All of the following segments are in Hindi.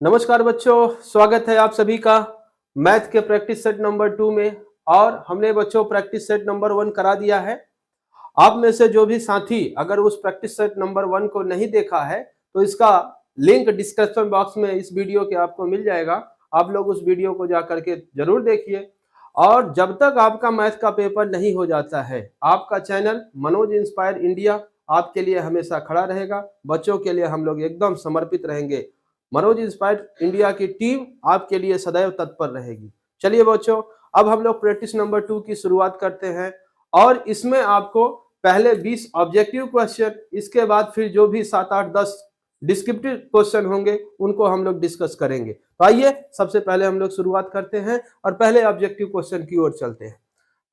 नमस्कार बच्चों, स्वागत है आप सभी का मैथ के प्रैक्टिस सेट नंबर 2 में। और हमने बच्चों प्रैक्टिस सेट नंबर 1 करा दिया है। आप में से जो भी साथी अगर उस प्रैक्टिस सेट नंबर 1 को नहीं देखा है तो इसका लिंक डिस्क्रिप्शन बॉक्स में इस वीडियो के आपको मिल जाएगा। आप लोग उस वीडियो को जा करके जरूर देखिए। और जब तक आपका मैथ का पेपर नहीं हो जाता है, आपका चैनल मनोज इंस्पायर इंडिया आपके लिए हमेशा खड़ा रहेगा। बच्चों के लिए हम लोग एकदम समर्पित रहेंगे। मनोज इंस्पायर इंडिया की टीम आपके लिए सदैव तत्पर रहेगी। चलिए बच्चों, अब हम लोग प्रैक्टिस नंबर 2 की शुरुआत करते हैं। और इसमें आपको पहले 20 ऑब्जेक्टिव क्वेश्चन, इसके बाद फिर जो भी 7, 8, 10 डिस्क्रिप्टिव क्वेश्चन होंगे उनको हम लोग डिस्कस करेंगे। तो आइए सबसे पहले हम लोग शुरुआत करते हैं और पहले ऑब्जेक्टिव क्वेश्चन की ओर चलते हैं।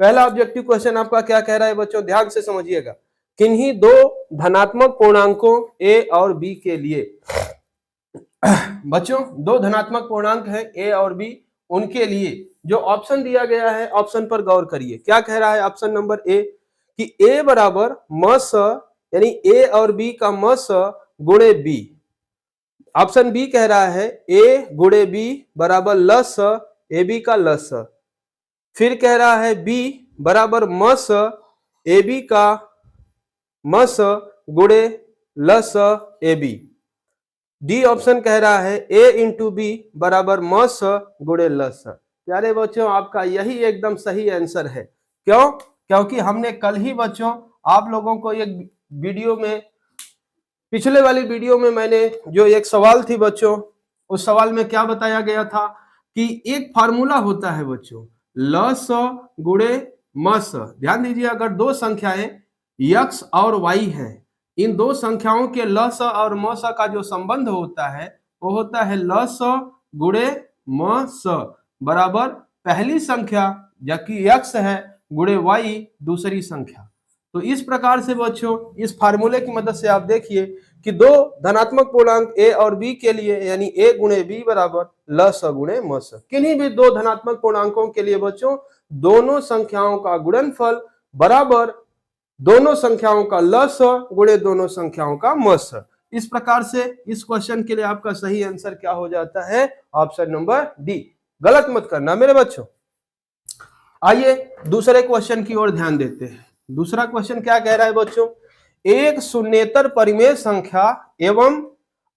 पहला ऑब्जेक्टिव क्वेश्चन आपका क्या कह रहा है बच्चों, ध्यान से समझिएगा। किन्हीं दो धनात्मक पूर्णांकों ए और बी के लिए बच्चों दो धनात्मक पूर्णांक है ए और बी, उनके लिए जो ऑप्शन दिया गया है ऑप्शन पर गौर करिए। क्या कह रहा है ऑप्शन नंबर ए कि ए बराबर म स, यानी ए और बी का म स गुणे बी। ऑप्शन बी कह रहा है ए गुणे बी बराबर ल स ए बी का ल स। फिर कह रहा है बी बराबर म स ए बी का म स गुणे ल स ए बी। डी ऑप्शन कह रहा है ए इंटू बी बराबर म स गुणे ल स। प्यारे बच्चों, आपका यही एकदम सही आंसर है। क्यों? क्योंकि हमने कल ही बच्चों आप लोगों को एक वीडियो में, पिछले वाली वीडियो में मैंने जो एक सवाल थी बच्चों, उस सवाल में क्या बताया गया था कि एक फार्मूला होता है बच्चों ल स गुणे म स। ध्यान दीजिए, अगर दो संख्याएं x और y है, इन दो संख्याओं के ल स और म स का जो संबंध होता है वो होता है ल स गुणे म स बराबर पहली संख्या जबकि x है गुणे y दूसरी संख्या। तो इस प्रकार से बच्चों इस फार्मूले की मदद से आप देखिए कि दो धनात्मक पूर्णांक a और b के लिए, यानी a गुणे b बराबर ल स गुणे म स। किन्हीं भी दो धनात्मक पूर्णांकों के लिए बच्चों दोनों संख्याओं का गुणनफल बराबर दोनों संख्याओं का ल स गुणे दोनों संख्याओं का म स। इस प्रकार से इस क्वेश्चन के लिए आपका सही आंसर क्या हो जाता है, ऑप्शन नंबर डी। गलत मत करना मेरे बच्चों। आइए दूसरे क्वेश्चन की ओर ध्यान देते हैं। दूसरा क्वेश्चन क्या कह रहा है बच्चों, एक शून्येतर परिमेय संख्या एवं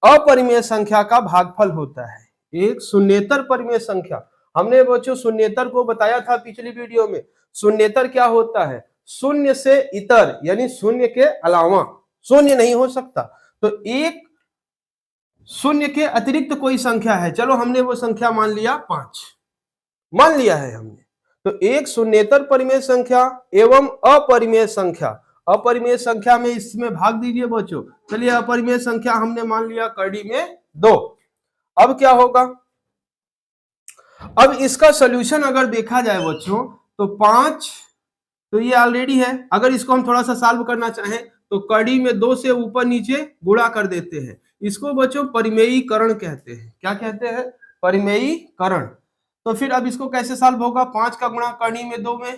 अपरिमेय संख्या का भागफल होता है। एक शून्येतर परिमेय संख्या, हमने बच्चों शून्येतर को बताया था पिछली वीडियो में। शून्येतर क्या होता है, शून्य से इतर, यानी शून्य के अलावा, शून्य नहीं हो सकता। तो एक शून्य के अतिरिक्त कोई संख्या है, चलो हमने वो संख्या मान लिया 5, मान लिया है हमने। तो एक शून्येतर परिमेय संख्या एवं अपरिमेय संख्या, अपरिमेय संख्या में इसमें भाग दीजिए बच्चों। चलिए अपरिमेय संख्या हमने मान लिया कड़ी में 2। अब क्या होगा, अब इसका सॉल्यूशन अगर देखा जाए बच्चों तो 5, तो ये ऑलरेडी है। अगर इसको हम थोड़ा सा सॉल्व करना चाहें तो कड़ी में 2 से ऊपर नीचे गुणा कर देते हैं। इसको बच्चों परिमेयीकरण कहते हैं। क्या कहते हैं? परिमेयीकरण। तो फिर अब इसको कैसे सॉल्व होगा, 5 का गुणा करनी में 2 में,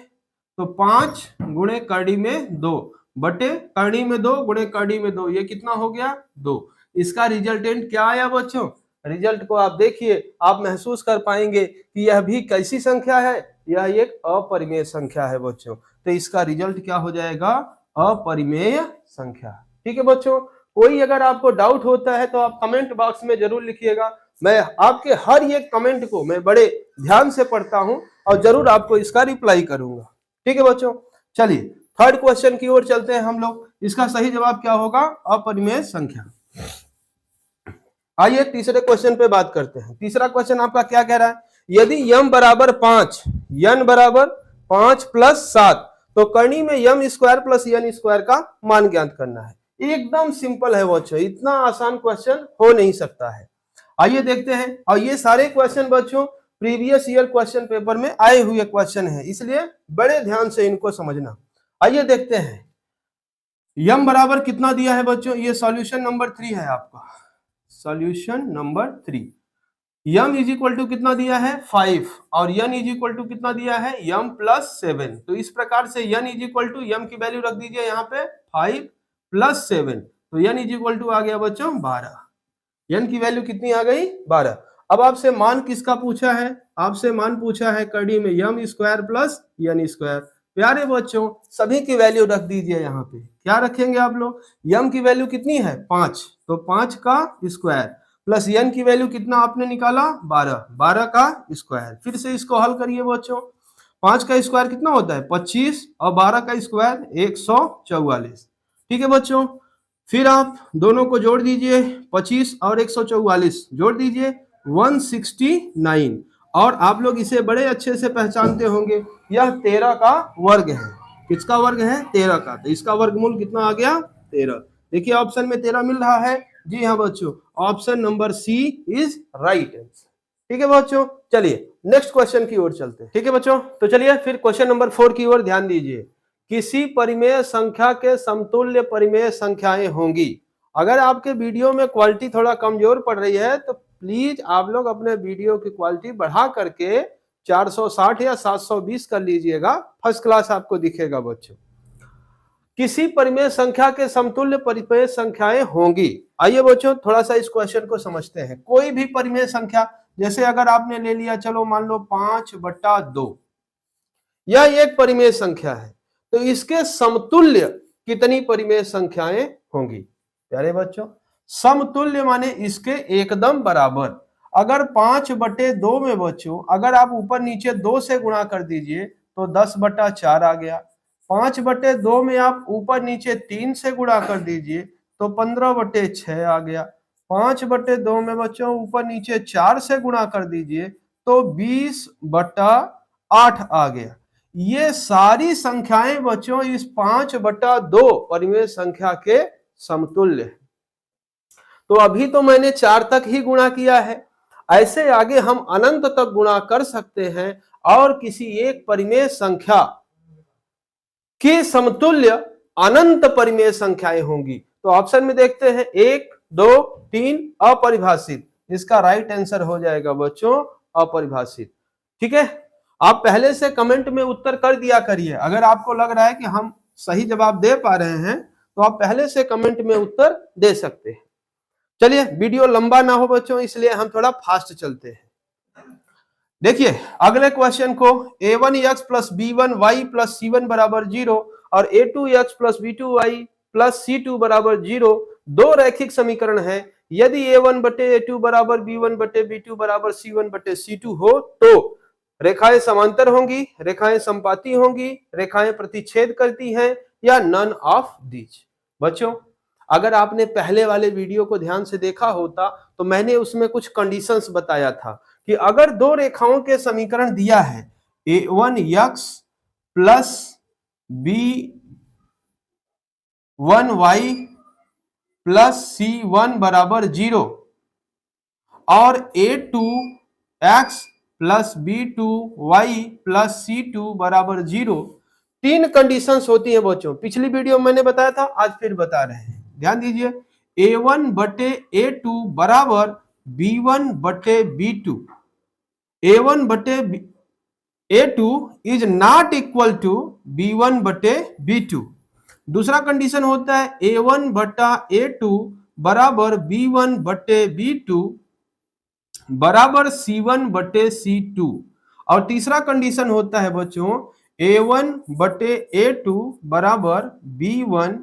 तो 5 गुणे करनी में 2 बटे करनी में 2 गुणे करनी में 2, ये कितना हो गया 2। इसका रिजल्टेंट क्या आया बच्चों, रिजल्ट को आप देखिए, आप महसूस कर पाएंगे कि यह भी कैसी संख्या है, यह एक अपरिमेय संख्या है बच्चों। तो इसका रिजल्ट क्या हो जाएगा, अपरिमेय संख्या। ठीक है बच्चों, कोई अगर आपको डाउट होता है तो आप कमेंट बॉक्स में जरूर लिखिएगा। मैं आपके हर एक कमेंट को मैं बड़े ध्यान से पढ़ता हूं और जरूर आपको इसका रिप्लाई करूंगा। ठीक है बच्चों, चलिए थर्ड क्वेश्चन की ओर चलते हैं हम लोग। इसका सही जवाब क्या होगा, अपरिमेय संख्या। आइए तीसरे क्वेश्चन पे बात करते हैं। तीसरा क्वेश्चन आपका क्या कह रहा है, यदि यम बराबर 5, यन बराबर 5 प्लस 7, तो करनी में यम स्क्वायर प्लस यन स्क्वायर का मान ज्ञात करना है। एकदम सिंपल है बच्चों, इतना आसान क्वेश्चन हो नहीं सकता है। आइए देखते हैं। और ये सारे क्वेश्चन बच्चों प्रीवियस ईयर क्वेश्चन पेपर में आए हुए क्वेश्चन हैं, इसलिए बड़े ध्यान से इनको समझना। आइए देखते हैं। यम बराबर कितना दिया है बच्चों, ये सॉल्यूशन नंबर 3 है आपका, सॉल्यूशन नंबर 3। यम इज इक्वल टू कितना दिया है 5 और यन इज इक्वल टू कितना दिया है यम प्लस 7। तो इस प्रकार से यन इज इक्वल टू यम की वैल्यू रख दीजिए यहाँ पे 5 प्लस 7, तो यन इज इक्वल टू आ गया बच्चों 12। n की वैल्यू कितनी आ गई 12। अब आपसे मान किसका पूछा है, आपसे मान पूछा है कड़ी में m square plus n square. प्यारे बच्चों सभी की वैल्यू रख दीजिए यहाँ पे। क्या रखेंगे आप लोग, m की वैल्यू कितनी है 5, तो 5 का स्क्वायर प्लस n की वैल्यू कितना आपने निकाला 12, 12 का स्क्वायर। फिर से इसको हल करिए बच्चों, 5 का स्क्वायर कितना होता है 25 और 12 का स्क्वायर 144। ठीक है बच्चों, फिर आप दोनों को जोड़ दीजिए, 25 और 144 जोड़ दीजिए 169। और आप लोग इसे बड़े अच्छे से पहचानते होंगे, यह 13 का वर्ग है। किसका वर्ग है 13 का, तो इसका वर्गमूल कितना आ गया 13। देखिए ऑप्शन में 13 मिल रहा है। जी हाँ बच्चों, option number C is right answer. ठीक है बच्चों, चलिए नेक्स्ट क्वेश्चन की ओर चलते हैं। ठीक है बच्चों, तो चलिए फिर क्वेश्चन नंबर 4 की ओर ध्यान दीजिए। किसी परिमेय संख्या के समतुल्य परिमेय संख्याएं होंगी। अगर आपके वीडियो में क्वालिटी थोड़ा कमजोर पड़ रही है तो प्लीज आप लोग अपने वीडियो की क्वालिटी बढ़ा करके 460 या 720 कर लीजिएगा, फर्स्ट क्लास आपको दिखेगा बच्चों। किसी परिमेय संख्या के समतुल्य परिमेय संख्याएं होंगी। आइए बच्चों थोड़ा सा इस क्वेश्चन को समझते हैं। कोई भी परिमेय संख्या, जैसे अगर आपने ले लिया, चलो मान लो 5/2, यह एक परिमेय संख्या है, तो इसके समतुल्य कितनी परिमेय संख्याएं होंगी। प्यारे बच्चों समतुल्य माने इसके एकदम बराबर। अगर 5/2 में बच्चों अगर आप ऊपर नीचे 2 से गुणा कर दीजिए तो 10/4 आ गया। 5/2 में आप ऊपर नीचे 3 से गुणा कर दीजिए तो 15/6 आ गया। 5/2 में बच्चों ऊपर नीचे 4 से गुणा कर दीजिए तो 20/8 आ गया। ये सारी संख्याएं बच्चों इस 5/2 परिमेय संख्या के समतुल्य है। तो अभी तो मैंने 4 तक ही गुणा किया है, ऐसे आगे हम अनंत तक गुणा कर सकते हैं और किसी एक परिमेय संख्या के समतुल्य अनंत परिमेय संख्याएं होंगी। तो ऑप्शन में देखते हैं 1, 2, 3 अपरिभाषित। इसका राइट आंसर हो जाएगा बच्चों अपरिभाषित। ठीक है, आप पहले से कमेंट में उत्तर कर दिया करिए। अगर आपको लग रहा है कि हम सही जवाब दे पा रहे हैं तो आप पहले से कमेंट में उत्तर दे सकते हैं। चलिए वीडियो लंबा ना हो बच्चों, इसलिए हम थोड़ा फास्ट चलते हैं। देखिए अगले क्वेश्चन को, a1x plus b1y plus c1 बराबर 0 और a2x plus b2y plus c2 बराबर 0 दो रैखिक समीकरण है। यदि a1 बटे a2 बराबर b1 बटे b2 बराबर c1 बटे c2 हो तो रेखाएं समांतर होंगी, रेखाएं संपाती होंगी, रेखाएं प्रतिच्छेद करती हैं या नन ऑफ दीज। बच्चों अगर आपने पहले वाले वीडियो को ध्यान से देखा होता तो मैंने उसमें कुछ कंडीशंस बताया था कि अगर दो रेखाओं के समीकरण दिया है a1x plus b1y plus c1 बराबर 0 और a2x plus b2y plus c2 बराबर 0, तीन कंडीशंस होती है बच्चों। पिछली वीडियो में मैंने बताया था, आज फिर बता रहे हैं, ध्यान दीजिए। a1 बटे a2 बराबर b1 बटे b2, a1 बटे a2 is not equal to b1 बटे b2। दूसरा कंडीशन होता है a1 बटा a2 बराबर b1 बटे b2 बराबर c1 बटे c2। और तीसरा कंडीशन होता है बच्चों a1 बटे a2 बराबर b1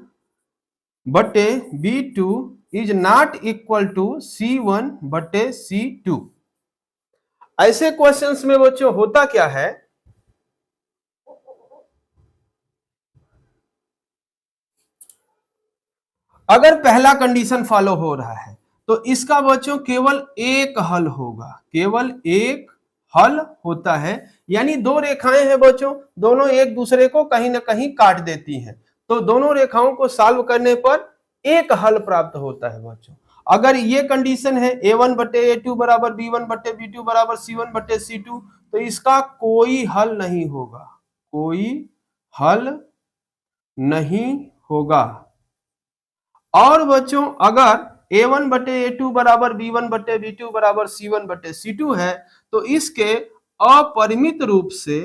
बटे b2 is not equal to c1 बटे c2। ऐसे क्वेश्चंस में बच्चों होता क्या है, अगर पहला कंडीशन फॉलो हो रहा है तो इसका बच्चों केवल एक हल होगा, केवल एक हल होता है। यानी दो रेखाएं हैं बच्चों, दोनों एक दूसरे को कहीं ना कहीं काट देती हैं, तो दोनों रेखाओं को सॉल्व करने पर एक हल प्राप्त होता है बच्चों। अगर ये कंडीशन है a1 बटे a2 बराबर b1 बटे b2 बराबर c1 बटे c2, तो इसका कोई हल नहीं होगा, कोई हल नहीं होगा। और बच्चों अगर a1 बटे a2 बराबर b1 बटे b2 बराबर c1 बटे c2 है तो इसके अपरिमित रूप से,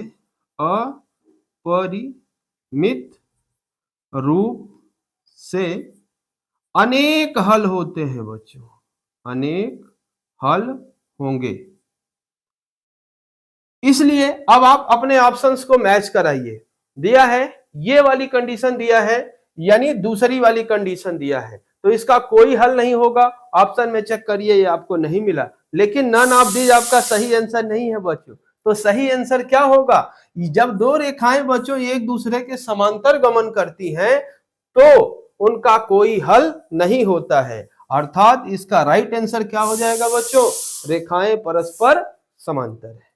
अपरिमित रूप से अनेक हल होते हैं बच्चों, अनेक हल होंगे। इसलिए अब आप अपने ऑप्शंस को मैच कराइए। दिया है ये वाली कंडीशन दिया है, यानी दूसरी वाली कंडीशन दिया है, तो इसका कोई हल नहीं होगा। ऑप्शन में चेक करिए, ये आपको नहीं मिला। लेकिन नन ऑफ दीज आपका सही आंसर नहीं है बच्चों। तो सही आंसर क्या होगा? जब दो रेखाएं बच्चों एक दूसरे के समांतर गमन करती हैं तो उनका कोई हल नहीं होता है। अर्थात इसका राइट आंसर क्या हो जाएगा बच्चों? रेखाएं परस्पर समांतर है।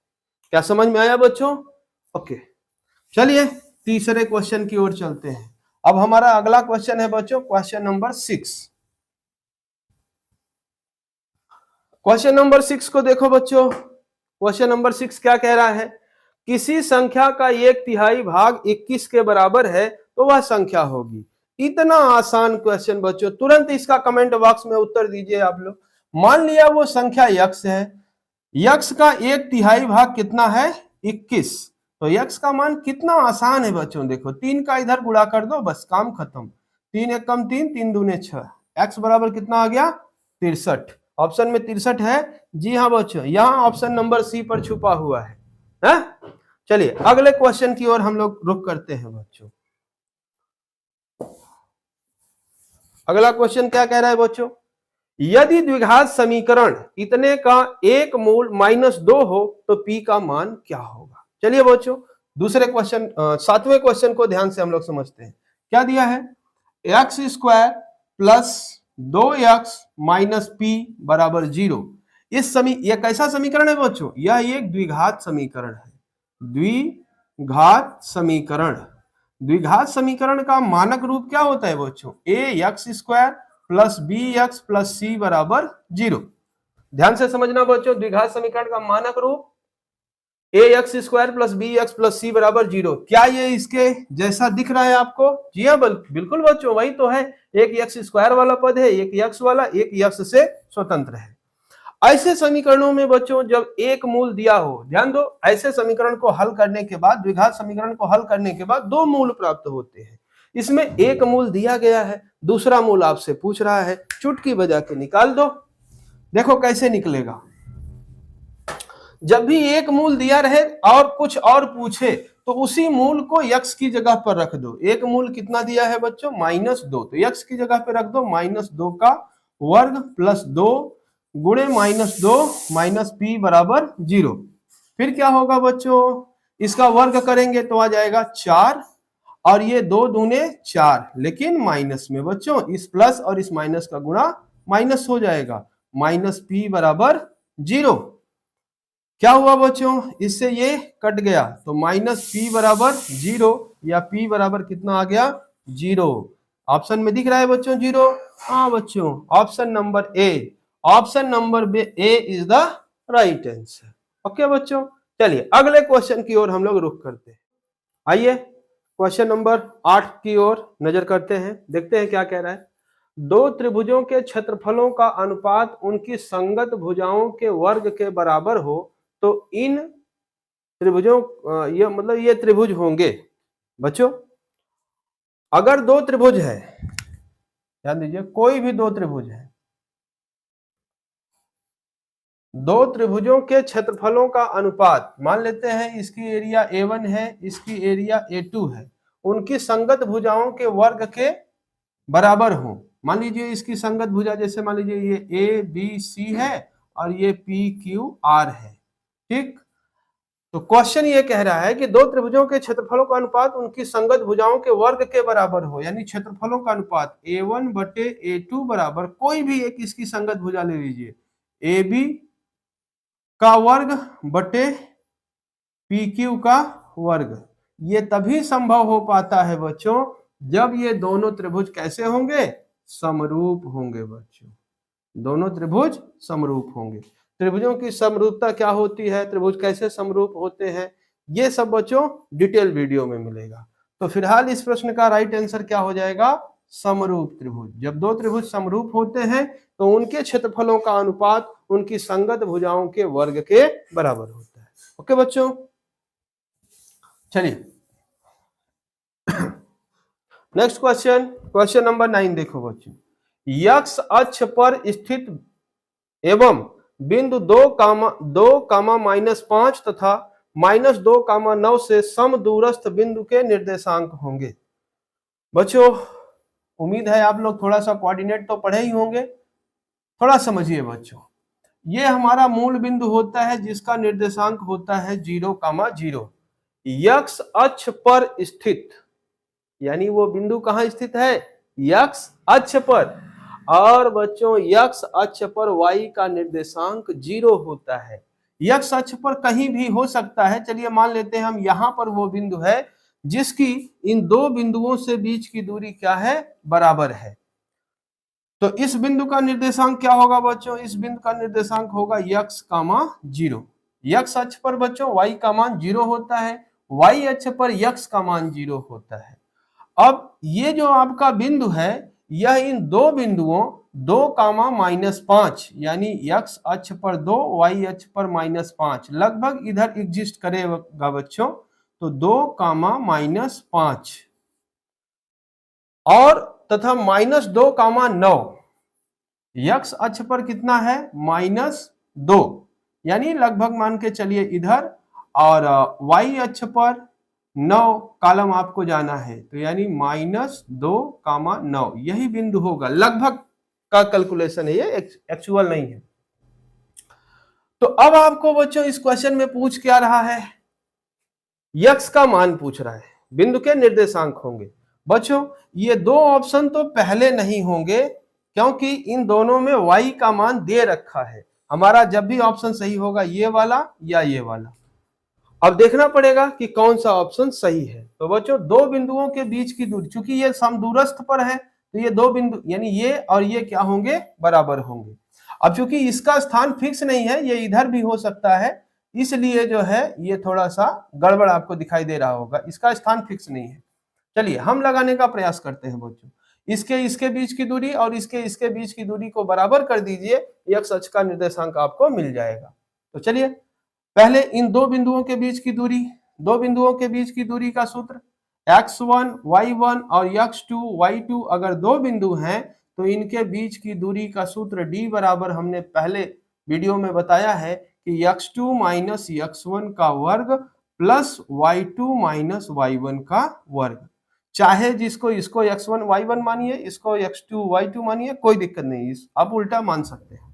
क्या समझ में आया बच्चों? ओके, चलिए तीसरे क्वेश्चन की ओर चलते हैं। अब हमारा अगला क्वेश्चन है बच्चों क्वेश्चन नंबर 6। क्वेश्चन नंबर 6 को देखो बच्चों। क्वेश्चन नंबर 6 क्या कह रहा है? किसी संख्या का 1/3 भाग 21 के बराबर है तो वह संख्या होगी। इतना आसान क्वेश्चन बच्चों, तुरंत इसका कमेंट बॉक्स में उत्तर दीजिए आप लोग। मान लिया वो संख्या यक्स है, यक्स का 1/3 भाग कितना है? 21। तो यक्स का मान कितना आसान है बच्चों, देखो 3 का इधर गुणा कर दो, बस काम खत्म। 3 एक कम 3, 3 दूने 6, एक्स बराबर कितना आ गया? 63। ऑप्शन में 63 है। जी हाँ बच्चों, यहाँ ऑप्शन नंबर सी पर छुपा हुआ है। चलिए अगले क्वेश्चन की ओर हम लोग रुक करते हैं बच्चों। अगला क्वेश्चन क्या कह रहा है बच्चों? यदि द्विघात समीकरण इतने का एक मूल -2 हो तो p का मान क्या होगा? चलिए बच्चों दूसरे क्वेश्चन, 7वें क्वेश्चन को ध्यान से हम लोग समझते हैं। क्या दिया है? x² + 2x - p = 0। यह कैसा समीकरण है बच्चों? यह एक द्विघात समीकरण है। द्विघात समीकरण, द्विघात समीकरण का मानक रूप क्या होता है बच्चों? ax² + bx + c = 0। ध्यान से समझना बच्चों, द्विघात समीकरण का मानक रूप ax² + bx + c = 0। क्या ये इसके जैसा दिख रहा है आपको? जी हाँ बिल्कुल बच्चों, वही तो है। एक x² वाला पद है, एक x वाला, एक x से स्वतंत्र है। ऐसे समीकरणों में बच्चों जब एक मूल दिया हो, ध्यान दो, ऐसे समीकरण को हल करने के बाद, द्विघात समीकरण को हल करने के बाद 2 मूल प्राप्त होते हैं। इसमें एक मूल दिया गया है, दूसरा मूल आपसे पूछ रहा है, चुटकी बजा के निकाल दो। देखो कैसे निकलेगा। जब भी एक मूल दिया रहे और कुछ और पूछे तो उसी मूल को x की जगह पर रख दो। एक मूल कितना दिया है बच्चों? -2, तो x की जगह पर रख दो -2 का वर्ग + 2 गुणे -2 - p = 0। फिर क्या होगा बच्चों? इसका वर्ग करेंगे तो आ जाएगा 4, और ये 2 दूने 4, लेकिन माइनस में बच्चों, इस प्लस और इस माइनस का गुणा माइनस हो जाएगा, -p = 0। क्या हुआ बच्चों? इससे ये कट गया तो -p = 0, या p बराबर कितना आ गया? 0। ऑप्शन में दिख रहा है बच्चों 0? हाँ बच्चों, option number A, option number A is the right answer. Okay बच्चों, चलिए अगले क्वेश्चन की ओर हम लोग रुख करते हैं। आइए क्वेश्चन नंबर 8 की ओर नजर करते हैं, देखते हैं क्या कह रहा है। दो त्रिभुजों के क्षेत्रफलों का अनुपात उनकी संगत भुजाओं के वर्ग के बराबर हो तो इन त्रिभुजों, ये मतलब ये त्रिभुज होंगे। बच्चों अगर 2 त्रिभुज है, ध्यान दीजिए, कोई भी 2 त्रिभुज है, 2 त्रिभुजों के क्षेत्रफलों का अनुपात, मान लेते हैं इसकी एरिया A1 है, इसकी एरिया A2 है, उनकी संगत भुजाओं के वर्ग के बराबर हो। मान लीजिए इसकी संगत भुजा, जैसे मान लीजिए ये ABC है और ये PQR है, ठीक। तो क्वेश्चन ये कह रहा है कि 2 त्रिभुजों के क्षेत्रफलों का अनुपात उनकी संगत भुजाओं के वर्ग के बराबर हो, यानी क्षेत्रफलों का अनुपात A1/A2 बराबर, कोई भी एक इसकी संगत भुजा ले लीजिए, AB का वर्ग बटे PQ का वर्ग। ये तभी संभव हो पाता है बच्चों जब ये दोनों त्रिभुज कैसे होंगे? समरूप होंगे बच्चों, दोनों त्रिभुज समरूप होंगे। त्रिभुजों की समरूपता क्या होती है, त्रिभुज कैसे समरूप होते हैं, ये सब बच्चों डिटेल वीडियो में मिलेगा। तो फिलहाल इस प्रश्न का राइट आंसर क्या हो जाएगा? समरूप त्रिभुज। जब 2 त्रिभुज समरूप होते हैं तो उनके क्षेत्रफलों का अनुपात उनकी संगत भुजाओं के वर्ग के बराबर होता है। ओके बच्चों, चलिए नेक्स्ट क्वेश्चन, क्वेश्चन नंबर 9 देखो बच्चों। x अक्ष पर स्थित एवं बिंदु 2, 5 तथा -2, 9 से सम दूरस्थ बिंदु के निर्देशांक होंगे। बच्चों उम्मीद है आप लोग थोड़ा सा कोऑर्डिनेट तो पढ़े ही होंगे। थोड़ा समझिए बच्चों, ये हमारा मूल बिंदु होता है जिसका निर्देशांक होता है 0, 0। यक्ष अक्ष पर स्थित, यानी वो बिंदु कहाँ स्थित है? यक्ष अक्ष पर। और बच्चों यक्ष अक्ष पर y का निर्देशांक 0 होता है। यक्ष अक्ष पर कहीं भी हो सकता है। चलिए मान लेते हैं हम यहां पर वो बिंदु है जिसकी इन दो बिंदुओं से बीच की दूरी क्या है? बराबर है। तो इस बिंदु का निर्देशांक क्या होगा बच्चों? इस बिंदु का निर्देशांक होगा यक्ष कामा 0। यक्ष अक्ष पर बच्चों y का मान 0 होता है, y अक्ष पर यक्ष का मान 0 होता है। अब ये जो आपका बिंदु है यह इन दो बिंदुओं 2, -5 यानी यक्ष अक्ष पर 2, y अक्ष पर -5 लगभग इधर एग्जिस्ट करेगा बच्चों। तो 2, -5 और तथा -2, 9 यक्ष अक्ष पर कितना है? -2 यानी लगभग मान के चलिए इधर, और y अक्ष पर 9 कॉलम आपको जाना है तो यानी -2, 9 यही बिंदु होगा। लगभग का कैलकुलेशन है, ये एक्चुअल नहीं है। तो अब आपको बच्चों इस क्वेश्चन में पूछ क्या रहा है? यक्ष का मान पूछ रहा है, बिंदु के निर्देशांक होंगे। बच्चों ये दो ऑप्शन तो पहले नहीं होंगे क्योंकि इन दोनों में y का मान दे रखा है। हमारा जब भी ऑप्शन सही होगा ये वाला या ये वाला। अब देखना पड़ेगा कि कौन सा ऑप्शन सही है। तो बच्चों दो बिंदुओं के बीच की दूरी, चूंकि ये समदूरस्थ पर है तो ये दो बिंदु यानी ये और ये क्या होंगे? बराबर होंगे। अब चूंकि इसका स्थान फिक्स नहीं है, ये इधर भी हो सकता है, इसलिए जो है ये थोड़ा सा गड़बड़ आपको दिखाई दे रहा होगा, इसका स्थान फिक्स नहीं है। चलिए हम लगाने का प्रयास करते हैं बच्चों। इसके बीच की दूरी और इसके बीच की दूरी को बराबर कर दीजिए, यक्ष अक्ष का निर्देशांक आपको मिल जाएगा। तो चलिए पहले इन दो बिंदुओं के बीच की दूरी, दो बिंदुओं के बीच की दूरी का सूत्र x1, y1 और x2, y2 अगर दो बिंदु हैं तो इनके बीच की दूरी का सूत्र d बराबर हमने पहले वीडियो में बताया है कि x2 - x1 का वर्ग प्लस y2 - y1 का वर्ग। चाहे जिसको इसको x1 y1 मानिए, इसको x2 y2 मानिए, कोई दिक्कत नहीं, आप उल्टा मान सकते हैं।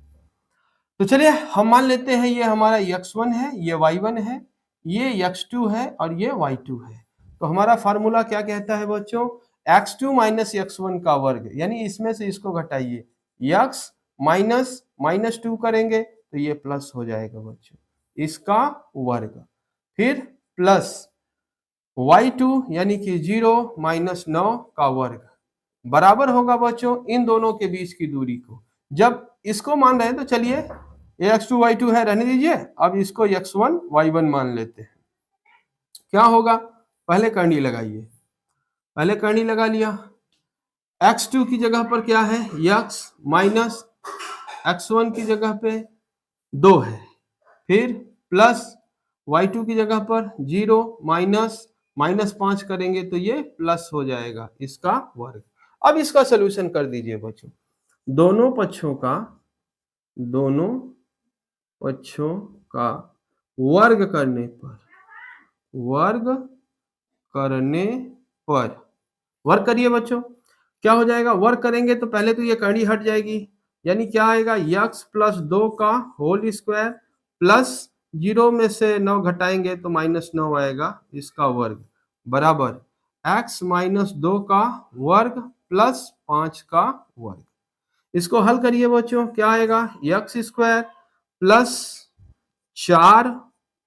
तो चलिए हम मान लेते हैं ये हमारा x1 है, ये y1 है, ये x2 है और ये y2 है। तो हमारा फार्मूला क्या कहता है बच्चों? x2 - x1 का वर्ग, यानी इसमें से इसको घटाइए, x माइनस 2 करेंगे तो ये प्लस हो जाएगा बच्चों, इसका वर्ग, फिर प्लस y2 यानी कि 0 - 9 का वर्ग बराबर होगा बच्चों इन दोनों के बीच की दूरी को। जब इसको मान रहे हैं तो चलिए ये x2 y2 है, रहने दीजिए। अब इसको x1 y1 मान लेते हैं। क्या होगा? पहले करनी लगाइए, पहले करनी लगा लिया। x2 की जगह पर क्या है? x माइनस x1 की जगह पे 2 है, फिर प्लस y2 की जगह पर 0 -5 करेंगे तो ये प्लस हो जाएगा, इसका वर्ग। अब इसका सलूशन कर दीजिए बच्चों। दोनों पक्षों का वर्ग करने पर वर्ग करिए बच्चों। क्या हो जाएगा? वर्ग करेंगे तो पहले तो ये करनी हट जाएगी, यानी क्या आएगा? x + 2 का होल स्क्वायर प्लस 0 में से 9 घटाएंगे तो -9 आएगा, इसका वर्ग बराबर x - 2 का वर्ग प्लस 5 का वर्ग। इसको हल करिए बच्चों, क्या आएगा? x² plus 4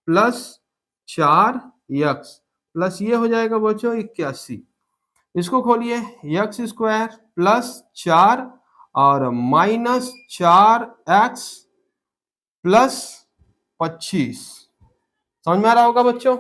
plus 4x plus ये हो जाएगा बच्चों 81। इसको खोलिए, x² प्लस 4 और -4x प्लस 25। समझ में आ रहा होगा बच्चों?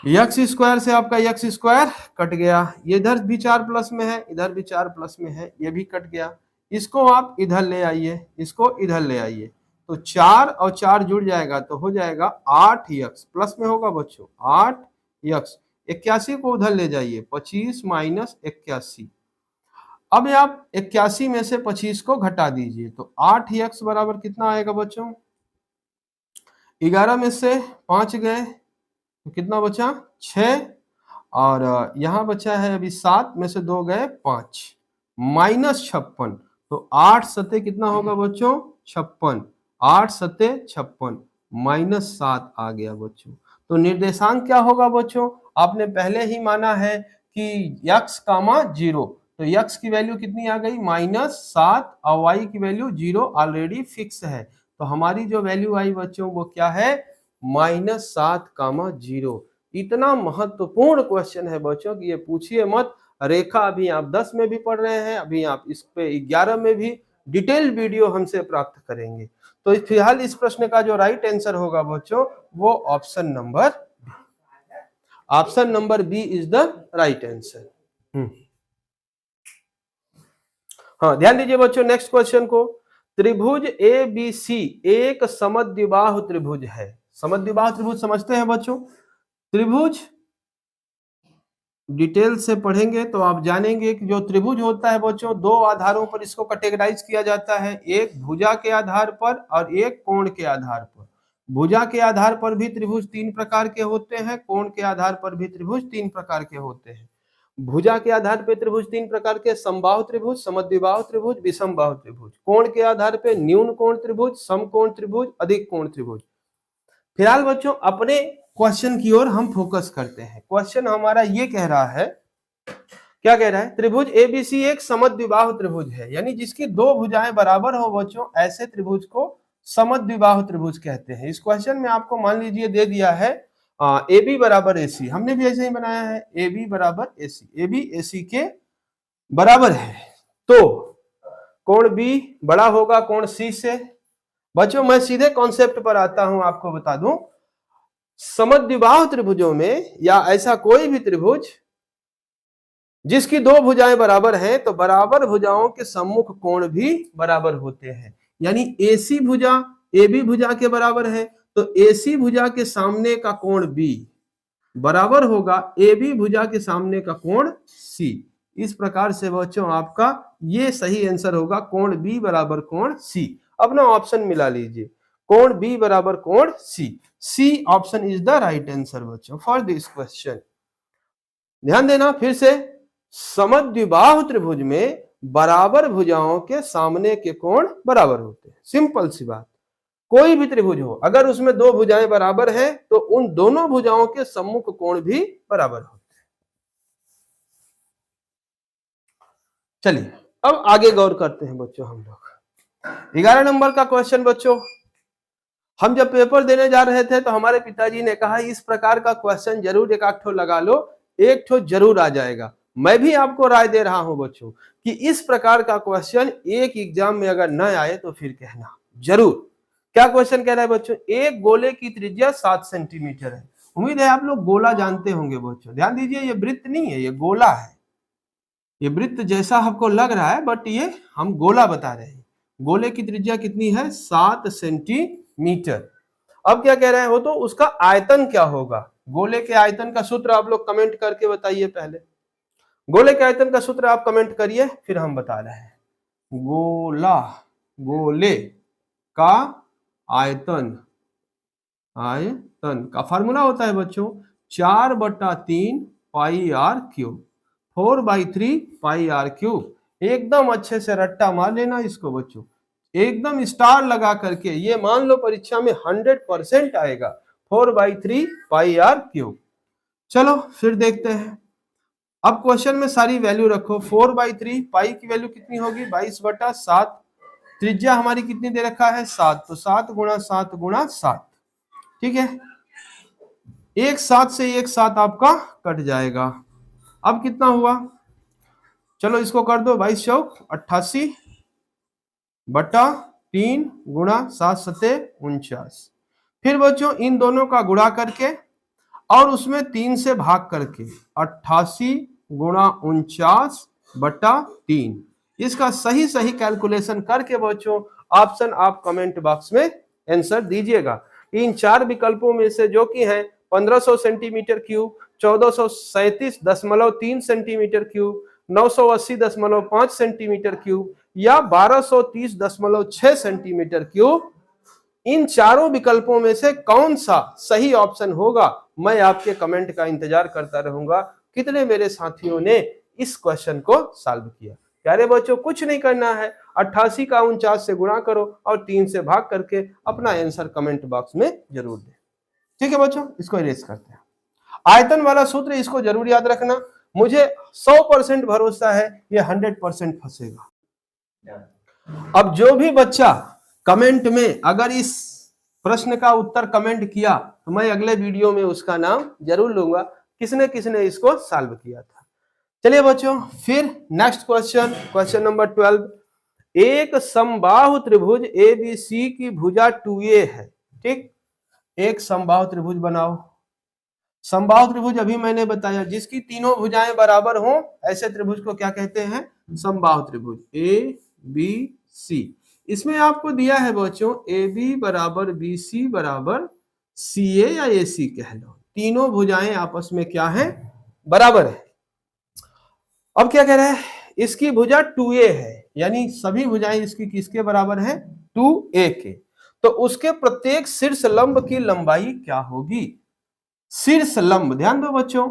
x² से आपका x² कट गया, ये इधर भी 4 प्लस में है, इधर भी 4 प्लस में है, ये भी कट गया। इसको आप इधर ले आइए, इसको इधर ले आइए, तो 4 और 4 जुड़ जाएगा तो हो जाएगा 8x, प्लस में होगा बच्चों 8x। 81 को उधर ले जाइए, 25 - 81। अब आप 81 में से 25 को घटा दीजिए तो 8x बराबर कितना आएगा बच्चों? 11 में से 5 गए तो कितना बचा? 6। और यहाँ बचा है अभी 7 में से 2 गए 5 -56। तो 8 सते कितना होगा बच्चों? 56। 8 सते 56 -7 आ गया बच्चों। तो निर्देशांक क्या होगा बच्चों? आपने पहले ही माना है कि x, 0, तो x की वैल्यू कितनी आ गई? -7 और y की वैल्यू 0 ऑलरेडी फिक्स है। तो हमारी जो वैल्यू आई बच्चों वो क्या है? -7, 0। इतना महत्वपूर्ण क्वेश्चन है बच्चों कि ये पूछिए मत। रेखा अभी आप 10 में भी पढ़ रहे हैं, अभी आप इस पे 11 में भी डिटेल वीडियो हमसे प्राप्त करेंगे। तो फिलहाल इस प्रश्न का जो राइट आंसर होगा बच्चों वो option number B is the right answer. हाँ, ध्यान दीजिए बच्चों नेक्स्ट क्वेश्चन को। त्रिभुज ABC एक समद्विबाहु त्रिभुज है। समद्विबाहु त्रिभुज समझते हैं बच्चों? त्रिभुज डिटेल से पढ़ेंगे तो आप जानेंगे कि जो त्रिभुज होता है बच्चों, दो आधारों पर इसको कैटेगराइज किया जाता है, एक भुजा के आधार पर और एक कोण के आधार पर। भुजा के आधार पर भी त्रिभुज 3 प्रकार के होते हैं, कोण के आधार पर भी त्रिभुज 3 प्रकार के होते हैं। भुजा के आधार पर त्रिभुज 3 प्रकार के: समबाहु त्रिभुज, समद्विबाहु त्रिभुज, विषमबाहु त्रिभुज। कोण के आधार पर न्यून कोण त्रिभुज, समकोण त्रिभुज, अधिक कोण त्रिभुज। फिलहाल बच्चों अपने क्वेश्चन की ओर हम फोकस करते हैं। क्वेश्चन हमारा ये कह रहा है, क्या कह रहा है? त्रिभुज ABC एक समद्विबाहु त्रिभुज है, यानी जिसकी दो भुजाएं बराबर हो बच्चों, ऐसे त्रिभुज को समद्विबाहु त्रिभुज कहते हैं। इस क्वेश्चन में आपको मान लीजिए दे दिया है AB बराबर AC, हमने भी ऐसे ही बनाया है, AB बराबर AC, AB AC के बराबर है। तो कोण B बड़ा होगा कोण C से। बच्चों मैं सीधे कॉन्सेप्ट पर आता हूं, आपको बता दूं, समद्विबाहु त्रिभुजों में या ऐसा कोई भी त्रिभुज जिसकी दो भुजाएं बराबर हैं तो बराबर भुजाओं के सम्मुख कोण भी बराबर होते हैं। यानी AC भुजा AB भुजा के बराबर है तो AC भुजा के सामने का कोण B बराबर होगा AB भुजा के सामने का कोण C। इस प्रकार से बच्चों आपका ये सही आंसर होगा, कोण B बराबर कोण C। अपना ऑप्शन मिला लीजिए, कोण B बराबर कोण C। C option is the right answer बच्चों फॉर दिस क्वेश्चन। ध्यान देना फिर से, समद्विबाहु त्रिभुज में बराबर भुजाओं के सामने के कोण बराबर होते हैं। सिंपल सी बात, कोई भी त्रिभुज हो अगर उसमें दो भुजाएं बराबर हैं तो उन दोनों भुजाओं के सम्मुख कोण भी बराबर होते हैं। चलिए अब आगे गौर करते हैं बच्चों हम लोग। 11 नंबर का क्वेश्चन बच्चों, हम जब पेपर देने जा रहे थे तो हमारे पिताजी ने कहा इस प्रकार का क्वेश्चन जरूर एक आध ठो लगा लो, एक ठो जरूर आ जाएगा। मैं भी आपको राय दे रहा हूं बच्चों कि इस प्रकार का क्वेश्चन एक एग्जाम में अगर न आए तो फिर कहना जरूर। क्या क्वेश्चन कह रहा है बच्चों? एक गोले की त्रिज्या 7 सेंटीमीटर है। उम्मीद है आप लोग गोला जानते होंगे बच्चों। ध्यान दीजिए, ये वृत्त नहीं है, ये गोला है। ये वृत्त जैसा आपको लग रहा है बट ये हम गोला बता रहे हैं। गोले की त्रिज्या कितनी है? 7 सेंटीमीटर। अब क्या कह रहे हो तो उसका आयतन क्या होगा? गोले के आयतन का सूत्र आप लोग कमेंट करके बताइए। पहले गोले के आयतन का सूत्र आप कमेंट करिए, फिर हम बता रहे हैं। गोले का आयतन का फार्मूला होता है बच्चों 4/3 pi R cube, 4/3 pi R cube. एकदम अच्छे से रट्टा मार लेना इसको बच्चों, एकदम स्टार लगा करके। ये मान लो परीक्षा में 100% आएगा, 4/3 पाई आर क्यूब। चलो फिर देखते हैं। अब क्वेश्चन में सारी वैल्यू रखो। 4/3 पाई की वैल्यू कितनी होगी? 22/7। त्रिज्या हमारी कितनी दे रखा है? 7, तो 7 गुणा 7 गुणा 7। ठीक है, एक 7 से एक 7 आपका कट जाएगा। अब कितना हुआ? चलो इसको कर दो, 22 चौक 88/3 गुणा 7 सते 49। फिर बच्चों इन दोनों का गुणा करके और उसमें 3 से भाग करके 88 गुणा 49/3। इसका सही सही कैलकुलेशन करके बच्चों ऑप्शन आप कमेंट बॉक्स में आंसर दीजिएगा। इन 4 विकल्पों में से जो कि है 1500 centimetre cube, 1437.3 centimetre cube, 980.5 centimetre cube या 1230.6 सेंटीमीटर क्यूब, इन चारों विकल्पों में से कौन सा सही ऑप्शन होगा? मैं आपके कमेंट का इंतजार करता रहूंगा। कितने मेरे साथियों ने इस क्वेश्चन को सॉल्व किया? प्यारे बच्चों, कुछ नहीं करना है, 88 का 49 से गुणा करो और 3 से भाग करके अपना आंसर कमेंट बॉक्स में जरूर दें। ठीक है बच्चों, इसको इरेज करते हैं। आयतन वाला सूत्र इसको जरूर याद रखना। मुझे 100% भरोसा है ये 100% फंसेगा। अब जो भी बच्चा कमेंट में अगर इस प्रश्न का उत्तर कमेंट किया तो मैं अगले वीडियो में उसका नाम जरूर लूंगा, किसने किसने इसको सॉल्व किया था। चलिए बच्चों, फिर नेक्स्ट क्वेश्चन, क्वेश्चन नंबर 12। एक समबाहु त्रिभुज ABC की भुजा 2a है। ठीक, एक समबाहु त्रिभुज बनाओ। समबाहु त्रिभुज अभी मैंने बताया, जिसकी तीनों भुजाएं बराबर हो ऐसे त्रिभुज को क्या कहते हैं? समबाहु त्रिभुज ABC। इसमें आपको दिया है बच्चों AB बराबर BC बराबर CA या AC कह लो। तीनों भुजाएं आपस में क्या है? बराबर है। अब क्या कह रहा है? इसकी भुजा 2a है, यानी सभी भुजाएं इसकी किसके बराबर है? 2a के। तो उसके प्रत्येक शीर्ष लंब की लंबाई क्या होगी? शीर्ष लंब, ध्यान दो बच्चों,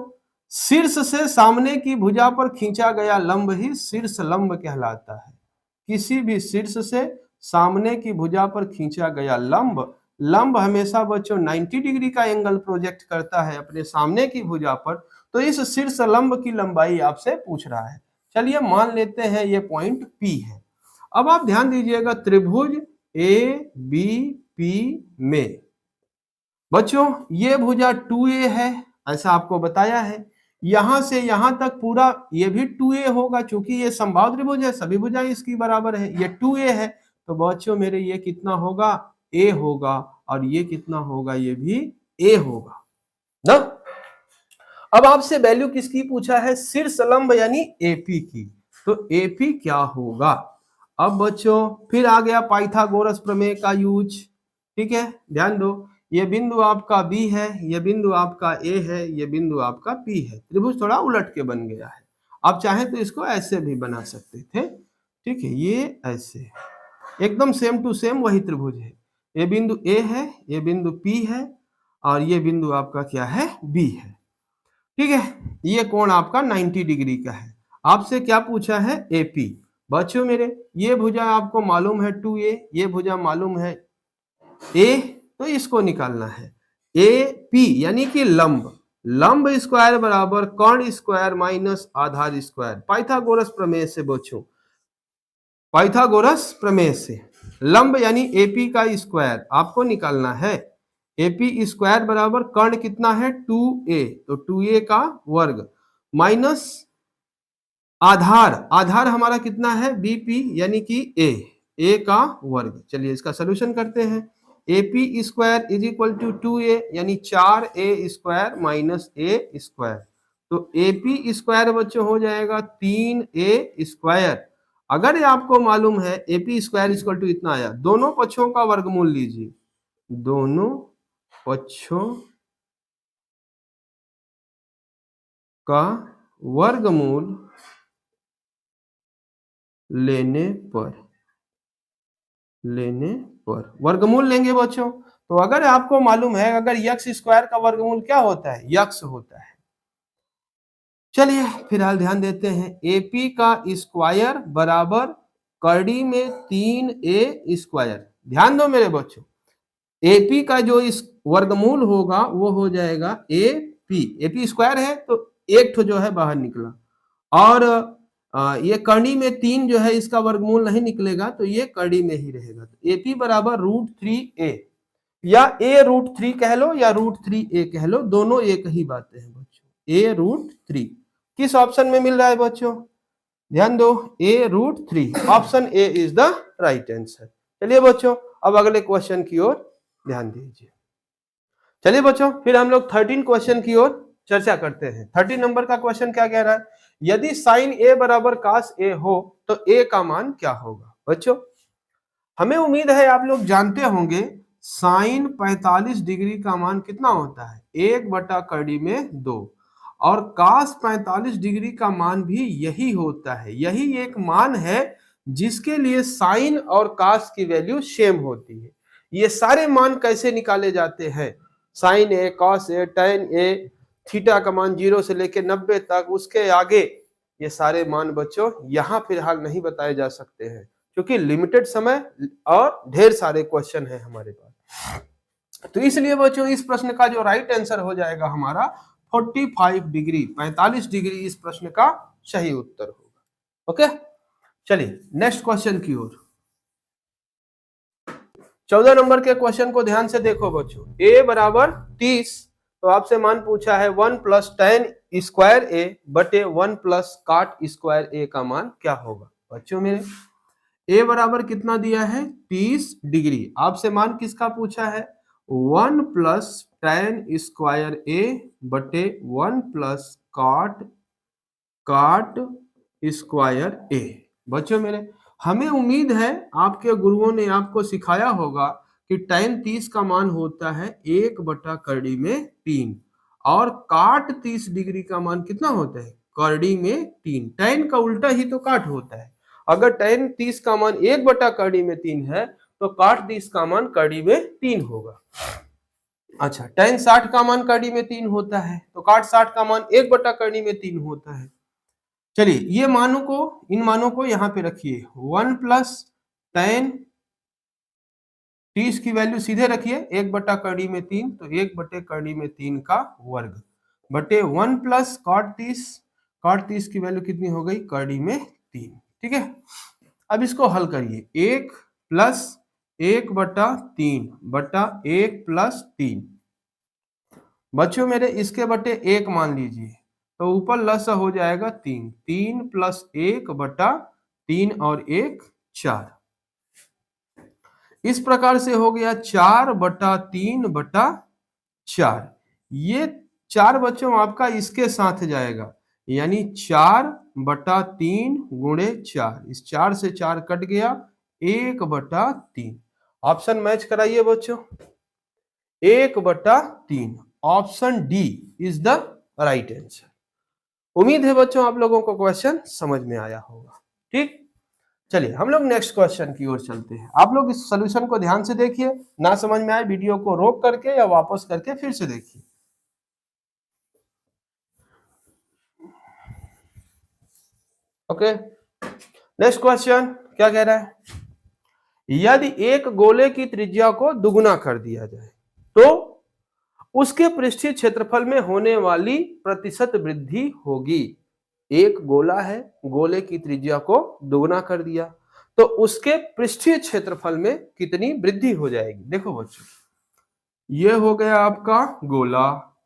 शीर्ष से सामने की भुजा पर खींचा गया लंब ही शीर्ष लंब कहलाता है। किसी भी शीर्ष से सामने की भुजा पर खींचा गया लंब हमेशा बच्चों 90 डिग्री का एंगल प्रोजेक्ट करता है अपने सामने की भुजा पर। तो इस शीर्ष लंब की लंबाई आपसे पूछ रहा है। चलिए मान लेते हैं ये पॉइंट P है। अब आप ध्यान दीजिएगा, त्रिभुज ABP में बच्चों ये भुजा 2a है, ऐसा आपको बताया है। यहां से यहां तक पूरा ये भी 2a होगा, क्योंकि ये समबाहु त्रिभुज है, सभी भुजाएं इसकी बराबर है। ये 2a है, तो बच्चों मेरे ये कितना होगा? a होगा। और ये कितना होगा? ये भी a होगा ना। अब आपसे वैल्यू किसकी पूछा है? शीर्ष लंब यानी AP की। तो AP क्या होगा? अब बच्चों फिर आ गया पाइथागोरस प्रमेय का यूज। ठीक है, ध्यान दो, ये बिंदु आपका B है, ये बिंदु आपका A है, ये बिंदु आपका P है। त्रिभुज थोड़ा उलट के बन गया है, आप चाहें तो इसको ऐसे भी बना सकते थे। ठीक है, ये ऐसे एकदम सेम टू सेम वही त्रिभुज है। ये बिंदु A है, ये बिंदु P है और ये बिंदु आपका क्या है? B है। ठीक है, ये कोण आपका 90 डिग्री का है। आपसे क्या पूछा है? AP। बच्चों मेरे ये भुजा आपको मालूम है 2a, ये भुजा मालूम है A, तो इसको निकालना है। AP यानी कि लंब स्क्वायर बराबर कर्ण स्क्वायर माइनस आधार स्क्वायर। पाइथागोरस प्रमेय से बच्चों, पाइथागोरस प्रमेय से लंब यानी AP का स्क्वायर आपको निकालना है। AP स्क्वायर बराबर कर्ण कितना है? 2a, तो 2a का वर्ग माइनस आधार हमारा कितना है? BP यानी कि a का वर्ग। चलिए इसका सोल्यूशन करते हैं। AP square is equal to 2a यानी 4a square minus a square. तो AP स्क्वायर बच्चों हो जाएगा 3a स्क्वायर। अगर आपको मालूम है AP स्क्वायर इक्वल टू इतना आया, दोनों पक्षों का वर्गमूल लीजिए, दोनों पक्षों का वर्गमूल लेने पर वर्गमूल लेंगे बच्चों। तो अगर आपको मालूम है, अगर x स्क्वायर का वर्गमूल क्या होता है? x होता है। चलिए फिलहाल ध्यान देते हैं, AP का स्क्वायर बराबर करड़ी में 3a स्क्वायर। ध्यान दो मेरे बच्चों, AP का जो इस वर्गमूल होगा वो हो जाएगा AP स्क्वायर है तो एक ठो जो है बाहर निकला, और ये करनी में 3 जो है इसका वर्गमूल नहीं निकलेगा, तो ये करनी में ही रहेगा। तो AP बराबर √3a या a√3 कह लो या √3a कह लो, दोनों एक ही बातें हैं बच्चों। a√3 किस ऑप्शन में मिल रहा है बच्चों? ध्यान दो, a√3, option A is the right answer. चलिए बच्चों अब अगले क्वेश्चन की ओर ध्यान दीजिए। चलिए बच्चों फिर हम लोग 13 क्वेश्चन की ओर चर्चा करते हैं। 13 नंबर का क्वेश्चन क्या कह रहा है? यदि साइन A बराबर cos A हो तो A का मान क्या होगा? बच्चों हमें उम्मीद है आप लोग जानते होंगे साइन 45 डिग्री का मान कितना होता है? 1/2 में 2, और cos 45 डिग्री का मान भी यही होता है। यही एक मान है जिसके लिए साइन और cos की वैल्यू सेम होती है। ये सारे मान कैसे निकाले जाते हैं? Sign A, cos A, tan A, theta का मान 0 से लेके 90 तक, उसके आगे ये सारे मान बच्चों यहाँ फिलहाल नहीं बताए जा सकते हैं क्योंकि लिमिटेड समय और ढेर सारे क्वेश्चन है हमारे पास। तो इसलिए बच्चों इस प्रश्न का जो राइट आंसर हो जाएगा हमारा 45 डिग्री, 45 डिग्री इस प्रश्न का सही उत्तर होगा। ओके, चलिए नेक्स्ट क्वेश्चन की ओर। 14 नंबर के क्वेश्चन को ध्यान से देखो बच्चों। a बराबर 30, तो आपसे मान पूछा है 1 प्लस tan स्क्वायर ए बटे 1 प्लस काट स्क्वायर ए का मान क्या होगा? बच्चों मेरे a बराबर कितना दिया है? 30 डिग्री। आपसे मान किसका पूछा है? 1 प्लस tan स्क्वायर ए बटे 1 प्लस काट स्क्वायर ए। बच्चों मेरे हमें उम्मीद है आपके गुरुओं ने आपको सिखाया होगा कि tan 30 का मान होता है 1 बटा करड़ी में 3 और काट 30 डिग्री का मान कितना होता है? करड़ी में 3। tan का उल्टा ही तो काट होता है। अगर tan 30 का मान 1 बटा करड़ी में 3 है तो काट 30 का मान करड़ी में 3 होगा। अच्छा, tan 60 का मान करड़ी में 3 होता है तो काट 60 का मान 1 बटा करड़ी में 3 होता है। चलिए ये मानों को, इन मानों को यहाँ पे रखिए। 1 प्लस tan 30 की वैल्यू सीधे रखिए 1 बटा करड़ी में 3, तो 1 बटे करड़ी में 3 का वर्ग बटे 1 प्लस कॉट 30 की वैल्यू कितनी हो गई? करड़ी में 3। ठीक है, अब इसको हल करिए। 1 प्लस 1 बटा 3 बटा 1 प्लस 3। बच्चों मेरे इसके बटे 1 मान लीजिए तो ऊपर लस हो जाएगा 3। 3 प्लस 1 बटा 3 और 1 4। इस प्रकार से हो गया 4 बटा 3 बटा 4। ये 4 बच्चों आपका इसके साथ जाएगा यानी 4 बटा 3 गुणे 4। इस 4 से 4 कट गया, 1 बटा 3। ऑप्शन मैच कराइए बच्चों। 1 बटा 3, option D is the right answer. उम्मीद है बच्चों आप लोगों को क्वेश्चन समझ में आया होगा। ठीक, चलिए हम लोग नेक्स्ट क्वेश्चन की ओर चलते हैं। आप लोग इस सॉल्यूशन को ध्यान से देखिए, ना समझ में आए वीडियो को रोक करके या वापस करके फिर से देखिए। ओके, नेक्स्ट क्वेश्चन क्या कह रहा है? यदि एक गोले की त्रिज्या को दुगुना कर दिया जाए तो उसके पृष्ठीय क्षेत्रफल में होने वाली प्रतिशत वृद्धि होगी। एक गोला है, गोले की त्रिज्या को दुगुना कर दिया तो उसके पृष्ठीय क्षेत्रफल में कितनी वृद्धि हो जाएगी? देखो बच्चों, ये हो गया आपका गोला,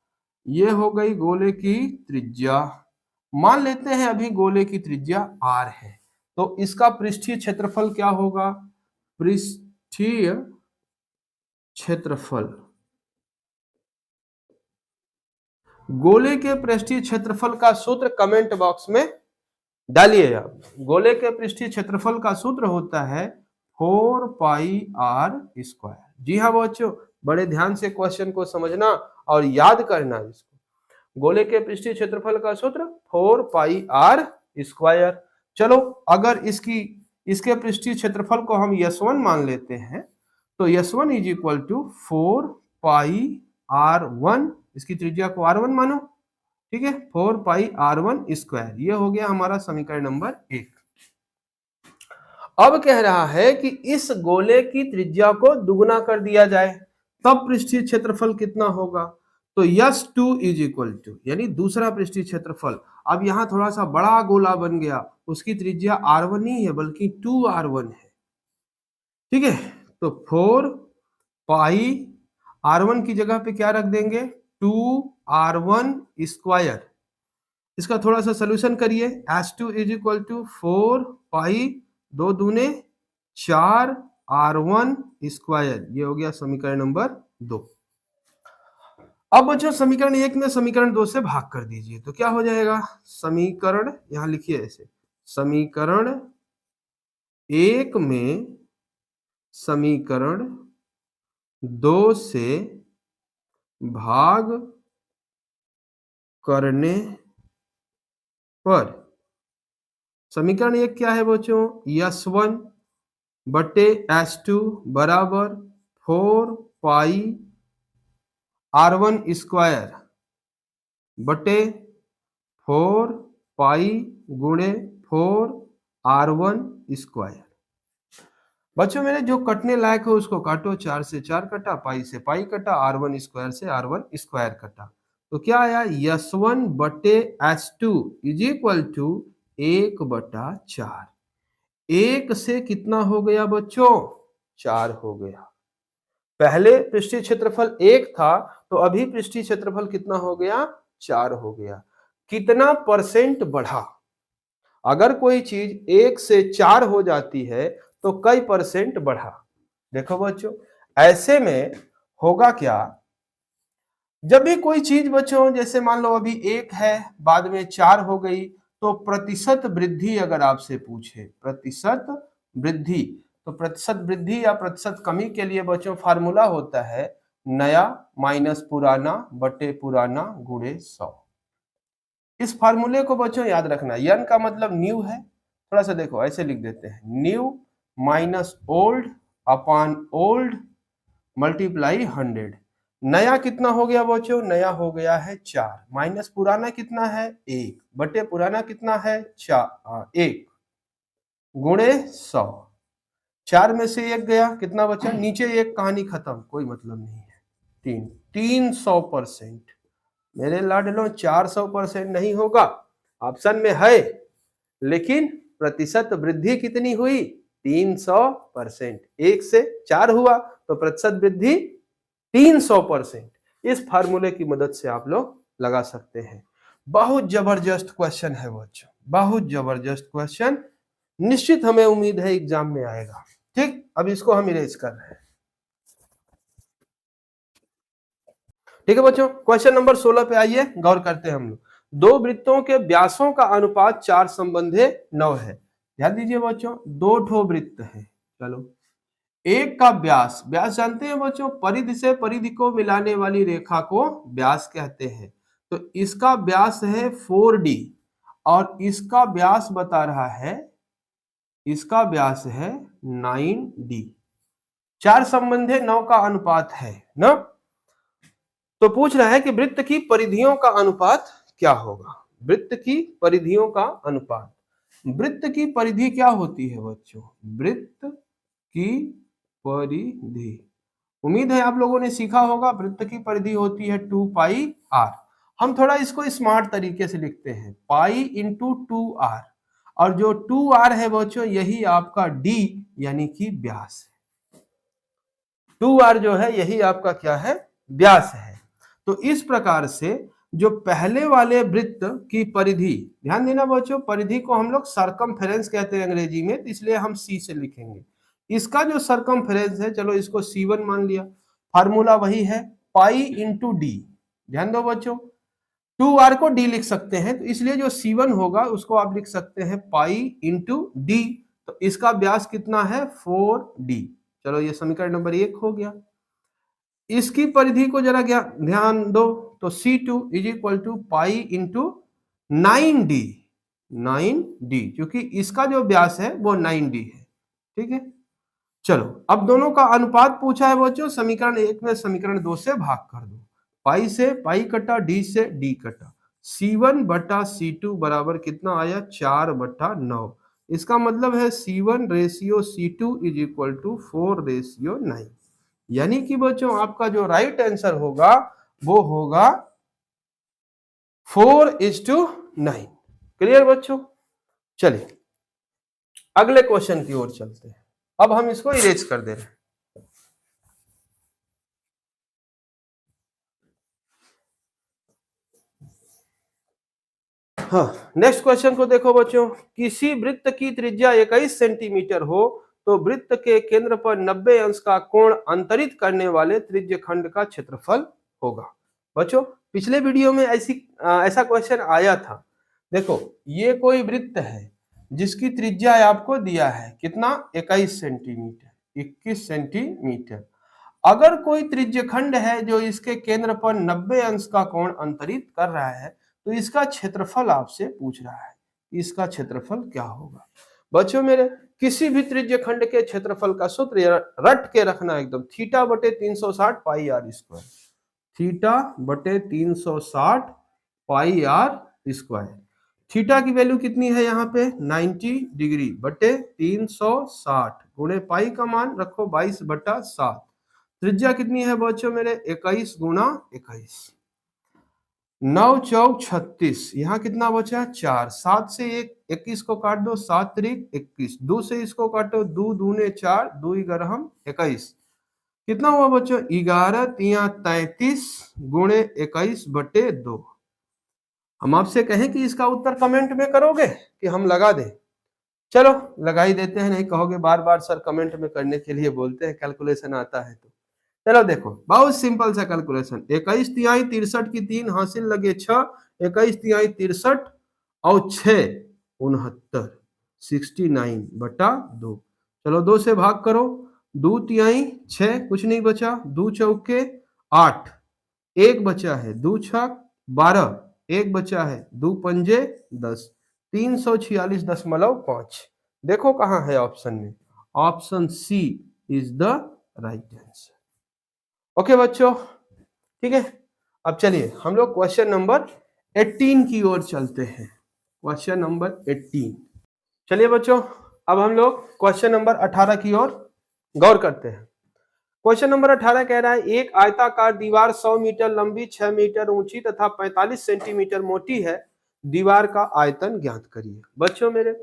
ये हो गई गोले की त्रिज्या। मान लेते हैं अभी गोले की त्रिज्या r है तो इसका पृष्ठीय क्षेत्रफल क्या होगा? पृष्ठीय क्षेत्रफल, गोले के पृष्ठीय क्षेत्रफल का सूत्र कमेंट बॉक्स में डालिए आप। गोले के पृष्ठीय क्षेत्रफल का सूत्र होता है 4 पाई आर स्क्वायर। जी हाँ बच्चों, बड़े ध्यान से क्वेश्चन को समझना और याद करना इसको। गोले के पृष्ठीय क्षेत्रफल का सूत्र 4 पाई आर स्क्वायर। चलो अगर इसके पृष्ठीय क्षेत्रफल को हम S1 मान लेते हैं तो S1 is equal to 4 pi R1, इसकी त्रिज्या को R1 मानो। ठीक है, 4 पाई R1 स्क्वायर। ये हो गया हमारा समीकरण नंबर 1। अब कह रहा है कि इस गोले की त्रिज्या को दुगुना कर दिया जाए तब पृष्ठीय क्षेत्रफल कितना होगा? तो S2 इज इक्वल टू, यानी दूसरा पृष्ठीय क्षेत्रफल। अब यहां थोड़ा सा बड़ा गोला बन गया, उसकी त्रिज्या R1 नहीं है बल्कि 2R1 है। ठीक है, तो 4 पाई R1 की जगह पे क्या रख देंगे? 2R1 square. इसका थोड़ा सा सोल्यूशन करिए। S2 is equal to 4 pi 2 दूने 4 R1 स्क्वायर। ये हो गया समीकरण नंबर 2। अब बच्चों समीकरण 1 में समीकरण 2 से भाग कर दीजिए तो क्या हो जाएगा? समीकरण, यहां लिखिए ऐसे, समीकरण 1 में समीकरण 2 से भाग करने पर समीकरण एक क्या है बच्चों, S1 बटे S2 बराबर 4 पाई R1 स्क्वायर बटे 4 पाई गुणे 4 R1 स्क्वायर। बच्चों मेरे जो कटने लायक हो उसको काटो, 4 से 4 कटा, पाई से पाई कटा, R1 स्क्वायर से R1 स्क्वायर कटा, तो क्या आया, S1 बटे S2 इज इक्वल टू 1/4। 1 से कितना हो गया बच्चों, 4 हो गया। पहले पृष्ठीय क्षेत्रफल 1 था, तो अभी पृष्ठीय क्षेत्रफल कितना हो गया, 4 हो गया। कितना परसेंट बढ़ा, अगर कोई चीज 1 से 4 हो जाती है तो कई परसेंट बढ़ा। देखो बच्चों, ऐसे में होगा क्या, जब भी कोई चीज बच्चों, जैसे मान लो अभी 1 है, बाद में 4 हो गई, तो प्रतिशत वृद्धि अगर आपसे पूछे, प्रतिशत वृद्धि, तो प्रतिशत वृद्धि या प्रतिशत कमी के लिए बच्चों फार्मूला होता है नया माइनस पुराना बटे पुराना गुणे 100। इस फार्मूले को बच्चों याद रखना, यन का मतलब न्यू है, थोड़ा सा देखो ऐसे लिख देते हैं, new minus old upon old multiply 100। नया कितना हो गया बच्चों, नया हो गया है 4, माइनस पुराना कितना है 1 बटे पुराना कितना है 1 गुणे 100। 4 में से 1 गया, कितना बचा, नीचे 1, कहानी खत्म, कोई मतलब नहीं है। 300%। मेरे लाडलो 400% नहीं होगा, ऑप्शन में है, लेकिन प्रतिशत वृद्धि कितनी हुई, 300%। 1 से 4 हुआ तो प्रतिशत वृद्धि 300%। इस फार्मूले की मदद से आप लोग लगा सकते हैं। बहुत जबरदस्त क्वेश्चन है बच्चों, बहुत जबरदस्त क्वेश्चन, निश्चित हमें उम्मीद है एग्जाम में आएगा। ठीक, अब इसको हम इरेज कर रहे हैं। ठीक है बच्चों, क्वेश्चन नंबर 16 पे आइए, गौर करते हैं हम लोग। दो वृत्तों के व्यासों का अनुपात 4 संबंधे 9 है। ध्यान दीजिए बच्चों, दो ठो वृत्त है, चलो एक का व्यास, व्यास जानते हैं बच्चों, परिधि से परिधि को मिलाने वाली रेखा को व्यास कहते हैं। तो इसका व्यास है 4D और इसका व्यास बता रहा है, इसका व्यास है 9D। 4 संबंधे 9 का अनुपात है ना। तो पूछ रहा है कि वृत्त की परिधियों का अनुपात क्या होगा, वृत्त की परिधियों का अनुपात। वृत्त की परिधि क्या होती है बच्चों, वृत्त की परिधि, उम्मीद है आप लोगों ने सीखा होगा, वृत्त की परिधि होती है 2 पाई r। हम थोड़ा इसको स्मार्ट तरीके से लिखते हैं, पाई इंटू 2r, और जो 2r है बच्चों यही आपका d यानी कि व्यास है। 2r जो है यही आपका क्या है, व्यास है। तो इस प्रकार से जो पहले वाले वृत्त की परिधि, ध्यान देना बच्चों, परिधि को हम लोग सरकमफेरेंस कहते हैं अंग्रेजी में, तो इसलिए हम c से लिखेंगे। इसका जो सरकमफेरेंस है, चलो इसको c1 मान लिया, फार्मूला वही है पाई इंटू डी। ध्यान दो बच्चों, 2r को d लिख सकते हैं, तो इसलिए जो c1 होगा उसको आप लिख सकते हैं पाई इंटू डी। तो इसका व्यास कितना है 4d। चलो ये समीकरण नंबर 1 हो गया। इसकी परिधि को जरा ध्यान दो, तो C2 is equal to pi into 9D, 9D, क्योंकि इसका जो व्यास है वो 9D है। ठीक है, चलो अब दोनों का अनुपात पूछा है बच्चों, समीकरण 1 में समीकरण 2 से भाग कर दो, पाई से पाई कटा, डी से डी कटा, C1 बटा C2 बराबर कितना आया 4/9। इसका मतलब है C1 ratio C2 is equal to 4:9। यानी कि बच्चों आपका जो राइट आंसर होगा वो होगा 4:9। क्लियर बच्चों, चलिए अगले क्वेश्चन की ओर चलते हैं। अब हम इसको इरेज कर दे रहे हैं। हाँ, नेक्स्ट क्वेश्चन को देखो बच्चों, किसी वृत्त की त्रिज्या 21 सेंटीमीटर हो तो वृत्त के केंद्र पर 90 अंश का कोण अंतरित करने वाले त्रिज्य खंड का क्षेत्रफल होगा। बच्चों पिछले वीडियो में ऐसा क्वेश्चन आया था। देखो ये कोई वृत्त है जिसकी त्रिज्या आपको दिया है कितना, 21 सेंटीमीटर, 21 सेंटीमीटर। अगर कोई त्रिज्य खंड है जो इसके केंद्र पर 90 अंश का कोण अंतरित कर रहा है, तो इसका क्षेत्रफल आपसे पूछ रहा है, इसका क्षेत्रफल क्या होगा। बच्चों मेरे, किसी भी त्रिज्य खंड के क्षेत्रफल का सूत्र रट के रखना एकदम, थीटा बटे 360 पाई आर स्क्वायर, थीटा बटे 360 पाई आर स्क्वायर। थीटा की वैल्यू कितनी है यहाँ पे 90 डिग्री बटे 360 गुणे पाई का मान रखो 22/7। त्रिज्या कितनी है बच्चों मेरे 21 गुना 21, 9 चौक 36, यहाँ कितना बचा 4, 7 से 21 को काट दो, 7 त्रिक 21, 2 से इसको काटो, 2 दूने 4, 2 ग्यारह 21, कितना हुआ बच्चों 11 तिया 33 गुणे 21 बटे 2। हम आपसे कहें कि इसका उत्तर कमेंट में करोगे कि हम लगा दें? चलो लगा ही देते हैं, नहीं कहोगे बार बार सर कमेंट में करने के लिए बोलते हैं, कैलकुलेशन आता है तो। चलो देखो बहुत सिंपल सा कैलकुलेशन, 21 तिहाई 63 की 3 हासिल लगे 6, 21 तिहाई 63 और 6 69, 69 बटा 2। चलो 2 से भाग करो, 2 तिहाई 6, कुछ नहीं बचा, 2 चौके 8, 1 बचा है, 2 छक 12, 1 बचा है, 2 पंजे 10, 346.5। देखो कहाँ है ऑप्शन में, option C is the right answer. Okay बच्चों, ठीक है। अब चलिए हम लोग क्वेश्चन नंबर 18 की ओर चलते हैं, क्वेश्चन नंबर 18। चलिए बच्चों अब हम लोग क्वेश्चन नंबर 18 की ओर गौर करते हैं। क्वेश्चन नंबर 18 कह रहा है एक आयताकार दीवार 100 मीटर लंबी, 6 मीटर ऊंची तथा 45 सेंटीमीटर मोटी है, दीवार का आयतन ज्ञात करिए। बच्चों मेरे,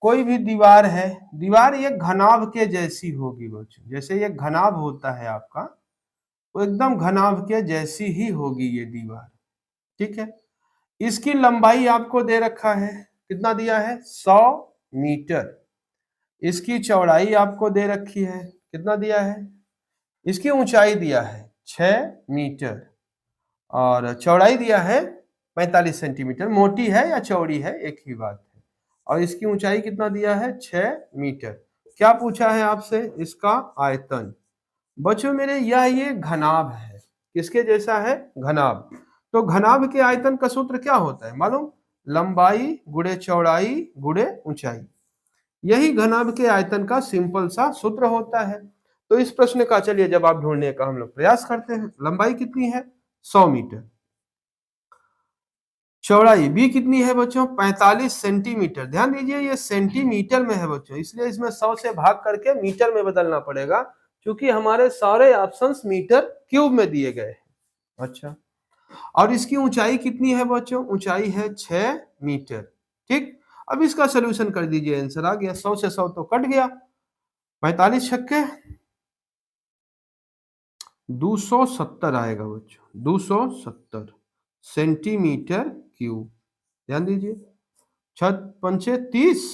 कोई भी दीवार है, दीवार एक घनाभ के जैसी होगी बच्चों, जैसे एक घनाभ होता है आपका, वो एकदम घनाभ के जैसी ही होगी ये दीवार, ठीक है। इसकी लंबाई आपको दे रखा है, कितना दिया है 100 मीटर। इसकी चौड़ाई आपको दे रखी है, कितना दिया है, इसकी ऊंचाई दिया है 6 मीटर और चौड़ाई दिया है 45 सेंटीमीटर। मोटी है या चौड़ी है एक ही बात है। और इसकी ऊंचाई कितना दिया है 6 मीटर। क्या पूछा है आपसे, इसका आयतन। बच्चों मेरे ये घनाभ है, किसके जैसा है घनाभ। तो घनाभ के आयतन का सूत्र क्या होता है मालूम, लंबाई गुणे चौड़ाई गुणे ऊंचाई। यही घनाभ के आयतन का सिंपल सा सूत्र होता है। तो इस प्रश्न का चलिए जवाब ढूंढने का हम लोग प्रयास करते हैं। लंबाई कितनी है 100 मीटर, चौड़ाई भी कितनी है बच्चों 45 सेंटीमीटर। ध्यान दीजिए ये सेंटीमीटर में है बच्चों, इसलिए इसमें 100 से भाग करके मीटर में बदलना पड़ेगा, क्योंकि हमारे सारे ऑप्शंस मीटर क्यूब में दिए गए हैं। अच्छा, और इसकी ऊंचाई कितनी है बच्चों, ऊंचाई है 6 मीटर। ठीक, अब इसका सोल्यूशन कर दीजिए, आंसर आ गया। 100 से 100 तो कट गया, 45 छक्के 270 आएगा बच्चों, 270 सेंटीमीटर क्यूब। ध्यान दीजिए, 6 पंचे 30,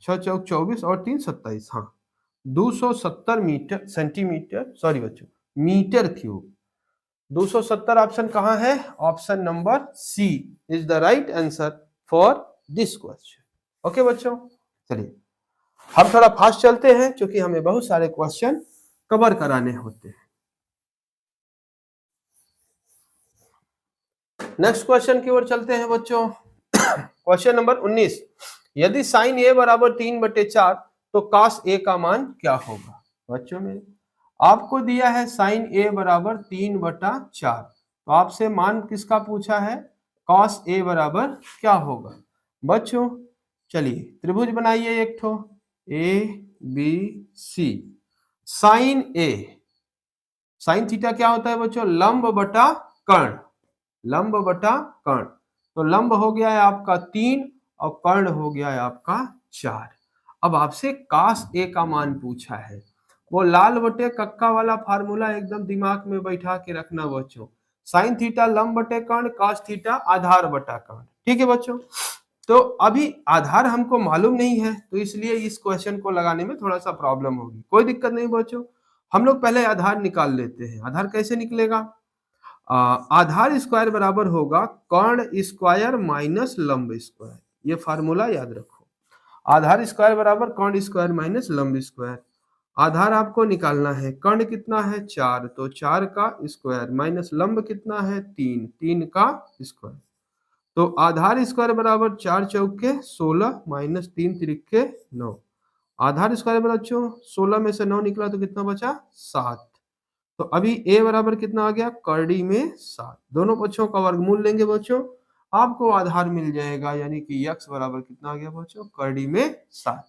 6 चौक 24 और 3 27, हाँ 270 मीटर सेंटीमीटर, सॉरी बच्चों मीटर क्यूब। 270 ऑप्शन कहाँ है, option number C is the right answer for this question. Okay बच्चों, चलिए हम थोड़ा फास्ट चलते हैं क्योंकि हमें बहुत सारे क्वेश्चन कवर कराने होते हैं। नेक्स्ट क्वेश्चन की ओर चलते हैं बच्चों। क्वेश्चन नंबर 19, यदि साइन ए बराबर 3/4 तो कॉस ए का मान क्या होगा। बच्चों में आपको दिया है साइन ए बराबर 3/4, तो आपसे मान किसका पूछा है, कॉस ए बराबर क्या होगा। बच्चों चलिए त्रिभुज बनाइए एक ठो, A B C. Sine A, sine theta क्या होता है बच्चों, लंब बटा कर्ण, लंब बटा कर्ण। तो लंब हो गया है आपका 3 और कर्ण हो गया है आपका 4। अब आपसे कॉस ए का मान पूछा है, वो लाल बटे कक्का वाला फार्मूला एकदम दिमाग में बैठा के रखना बच्चों। साइन थीटा लंब बटे कर्ण, कॉस थीटा आधार बटा कर्ण। ठीक है बच्चों, तो अभी आधार हमको मालूम नहीं है, तो इसलिए इस क्वेश्चन को लगाने में थोड़ा सा प्रॉब्लम होगी। कोई दिक्कत नहीं बच्चों, हम लोग पहले आधार निकाल लेते हैं। आधार कैसे निकलेगा, आधार स्क्वायर बराबर होगा कर्ण स्क्वायर माइनस लंब स्क्वायर। ये फार्मूला याद रखो, आधार स्क्वायर बराबर कर्ण स्क्वायर माइनस लंब स्क्वायर। आधार आपको निकालना है, कर्ण कितना है 4, तो 4 का स्क्वायर माइनस लंब कितना है 3, 3 का स्क्वायर। तो आधार स्क्वायर बराबर 4 चौके 16 माइनस 3 त्रिके 9। आधार स्क्वायर बच्चों 16 में से 9 निकला तो कितना बचा 7। तो अभी a बराबर कितना आ गया करड़ी में 7। दोनों पक्षों का वर्गमूल लेंगे बच्चों, आपको आधार मिल जाएगा, यानी कि x बराबर कितना आ गया बच्चों करड़ी में 7।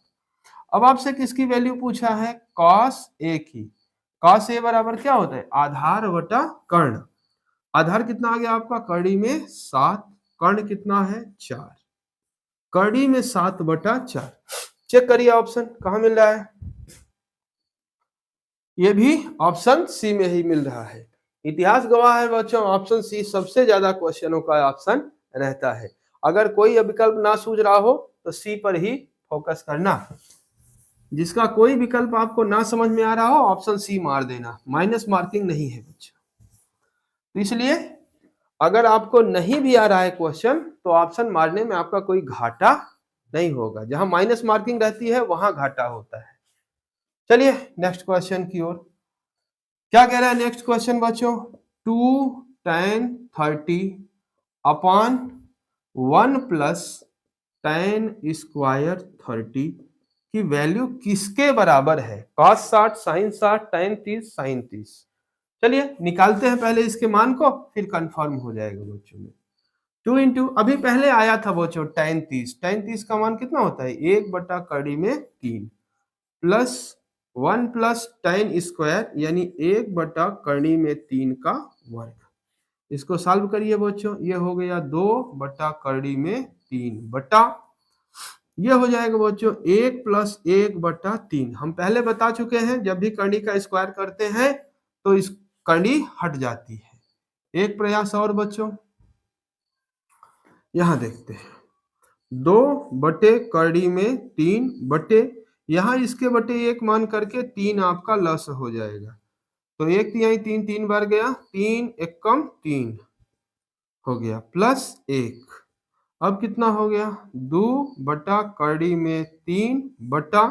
अब आपसे किसकी वैल्यू पूछा है cos a की। cos a बराबर क्या होता है आधार बटा कर्ण। आधार कितना आ गया आपका करड़ी में 7, कर्ण कितना है 4, करड़ी में 7 बटा 4। चेक करिए ऑप्शन कहां मिल रहा है, ये भी ऑप्शन सी में ही मिल रहा है। इतिहास गवाह है बच्चों ऑप्शन सी सबसे ज्यादा क्वेश्चनों का ऑप्शन रहता है। अगर कोई विकल्प ना सूझ रहा हो तो सी पर ही फोकस करना, जिसका कोई विकल्प आपको ना समझ में आ रहा हो ऑप्शन सी मार देना, माइनस मार्किंग नहीं है बच्चों। तो इसलिए अगर आपको नहीं भी आ रहा है क्वेश्चन तो ऑप्शन मारने में आपका कोई घाटा नहीं होगा, जहां माइनस मार्किंग रहती है वहां घाटा होता है। चलिए नेक्स्ट क्वेश्चन की ओर। क्या कह रहा है नेक्स्ट क्वेश्चन बच्चों 2 tan 30 upon 1 plus tan square 30 की वैल्यू किसके बराबर है, cos 60 sin 60 tan 30 sin 30। चलिए निकालते हैं पहले इसके मान को, फिर कंफर्म हो जाएगा बच्चों में। 2 इंटू अभी पहले आया था बच्चों tan 30 का मान कितना होता है 1 बटा कड़ी में 3 प्लस 1 प्लस tan स्क्वायर यानी 1 बटा कड़ी में 3 का वर्ग। इसको सॉल्व करिए बच्चों, ये हो गया 2 बटा कड़ी में 3 बटा, ये हो जाएगा बच्चों 1 प्लस 1 बटा 3। हम पहले बता चुके हैं जब भी कड़ी का स्क्वायर करते हैं तो इस कड़ी हट जाती है। एक प्रयास और बच्चों, यहां देखते हैं 2 बटे कड़ी में 3 बटे, यहां इसके बटे 1 मान करके 3 आपका लस हो जाएगा। तो 1 तिहाई 3 3 बार गया, 3 1 कम 3 हो गया प्लस 1। अब कितना हो गया 2 बटा कड़ी में 3 बटा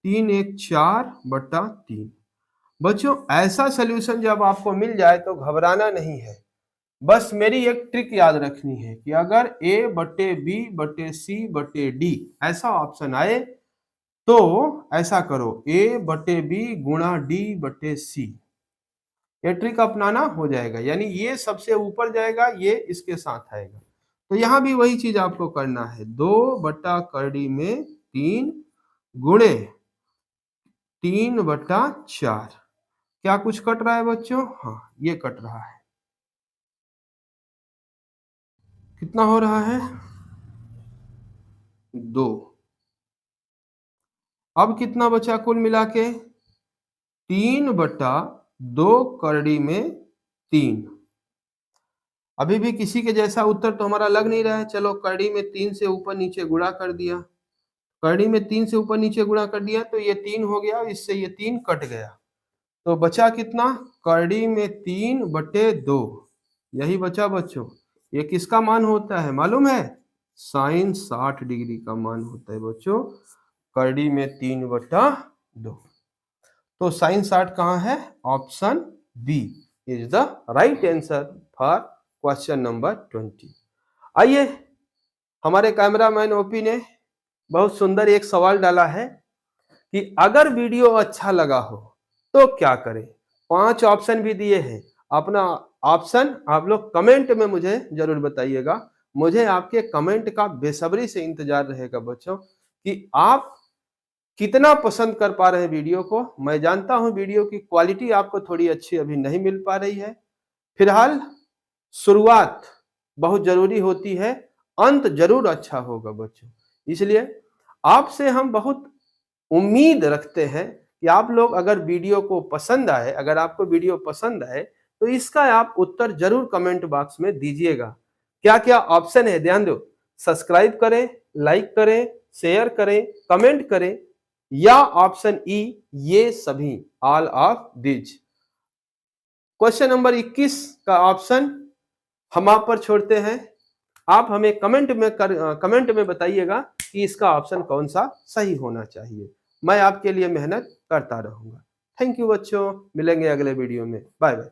3 1 4 बटा 3। बच्चों ऐसा सलूशन जब आपको मिल जाए तो घबराना नहीं है, बस मेरी एक ट्रिक याद रखनी है कि अगर a बटे b बटे c बटे d ऐसा ऑप्शन आए तो ऐसा करो a बटे b गुणा d बटे c, ये ट्रिक अपनाना हो जाएगा, यानी ये सबसे ऊपर जाएगा ये इसके साथ आएगा। तो यहां भी वही चीज आपको करना है 2 बटा कड़ी में 3 गुणे 3 बटा 4। क्या कुछ कट रहा है बच्चों, हाँ ये कट रहा है, कितना हो रहा है 2। अब कितना बचा कुल मिला के 3 बटा 2 कड़ी में 3। अभी भी किसी के जैसा उत्तर तो हमारा लग नहीं रहा है, चलो कड़ी में 3 से ऊपर नीचे गुणा कर दिया, कड़ी में 3 से ऊपर नीचे गुणा कर दिया तो ये 3 हो गया, इससे ये 3 कट गया, तो बचा कितना कड़ी में 3 बटे 2, यही बचा बच्चों। ये किसका मान होता है मालूम है, साइन 60 डिग्री का मान होता है बच्चों कड़ी में 3 बटा 2। तो साइन 60 कहाँ है, option B is the right answer for question number 20। आइए हमारे कैमरामैन ओपी ने बहुत सुंदर एक सवाल डाला है कि अगर वीडियो अच्छा लगा हो तो क्या करें। 5 ऑप्शन भी दिए हैं, अपना ऑप्शन आप लोग कमेंट में मुझे जरूर बताइएगा। मुझे आपके कमेंट का बेसब्री से इंतजार रहेगा बच्चों कि आप कितना पसंद कर पा रहे हैं वीडियो को। मैं जानता हूं वीडियो की क्वालिटी आपको थोड़ी अच्छी अभी नहीं मिल पा रही है, फिलहाल शुरुआत बहुत जरूरी होती है, अंत जरूर अच्छा होगा बच्चों। इसलिए आपसे हम बहुत उम्मीद रखते हैं कि आप लोग अगर वीडियो को पसंद आए, अगर आपको वीडियो पसंद आए तो इसका आप उत्तर जरूर कमेंट बॉक्स में दीजिएगा। क्या क्या ऑप्शन है ध्यान दो, सब्सक्राइब करें, लाइक करें, शेयर करें, कमेंट करें, या ऑप्शन ई ये सभी all of this. Question number 21 का ऑप्शन हम आप पर छोड़ते हैं, आप हमें कमेंट में बताइएगा कि इसका ऑप्शन कौन सा सही होना चाहिए। मैं आपके लिए मेहनत करता रहूंगा। थैंक यू बच्चों, मिलेंगे अगले वीडियो में, बाय बाय।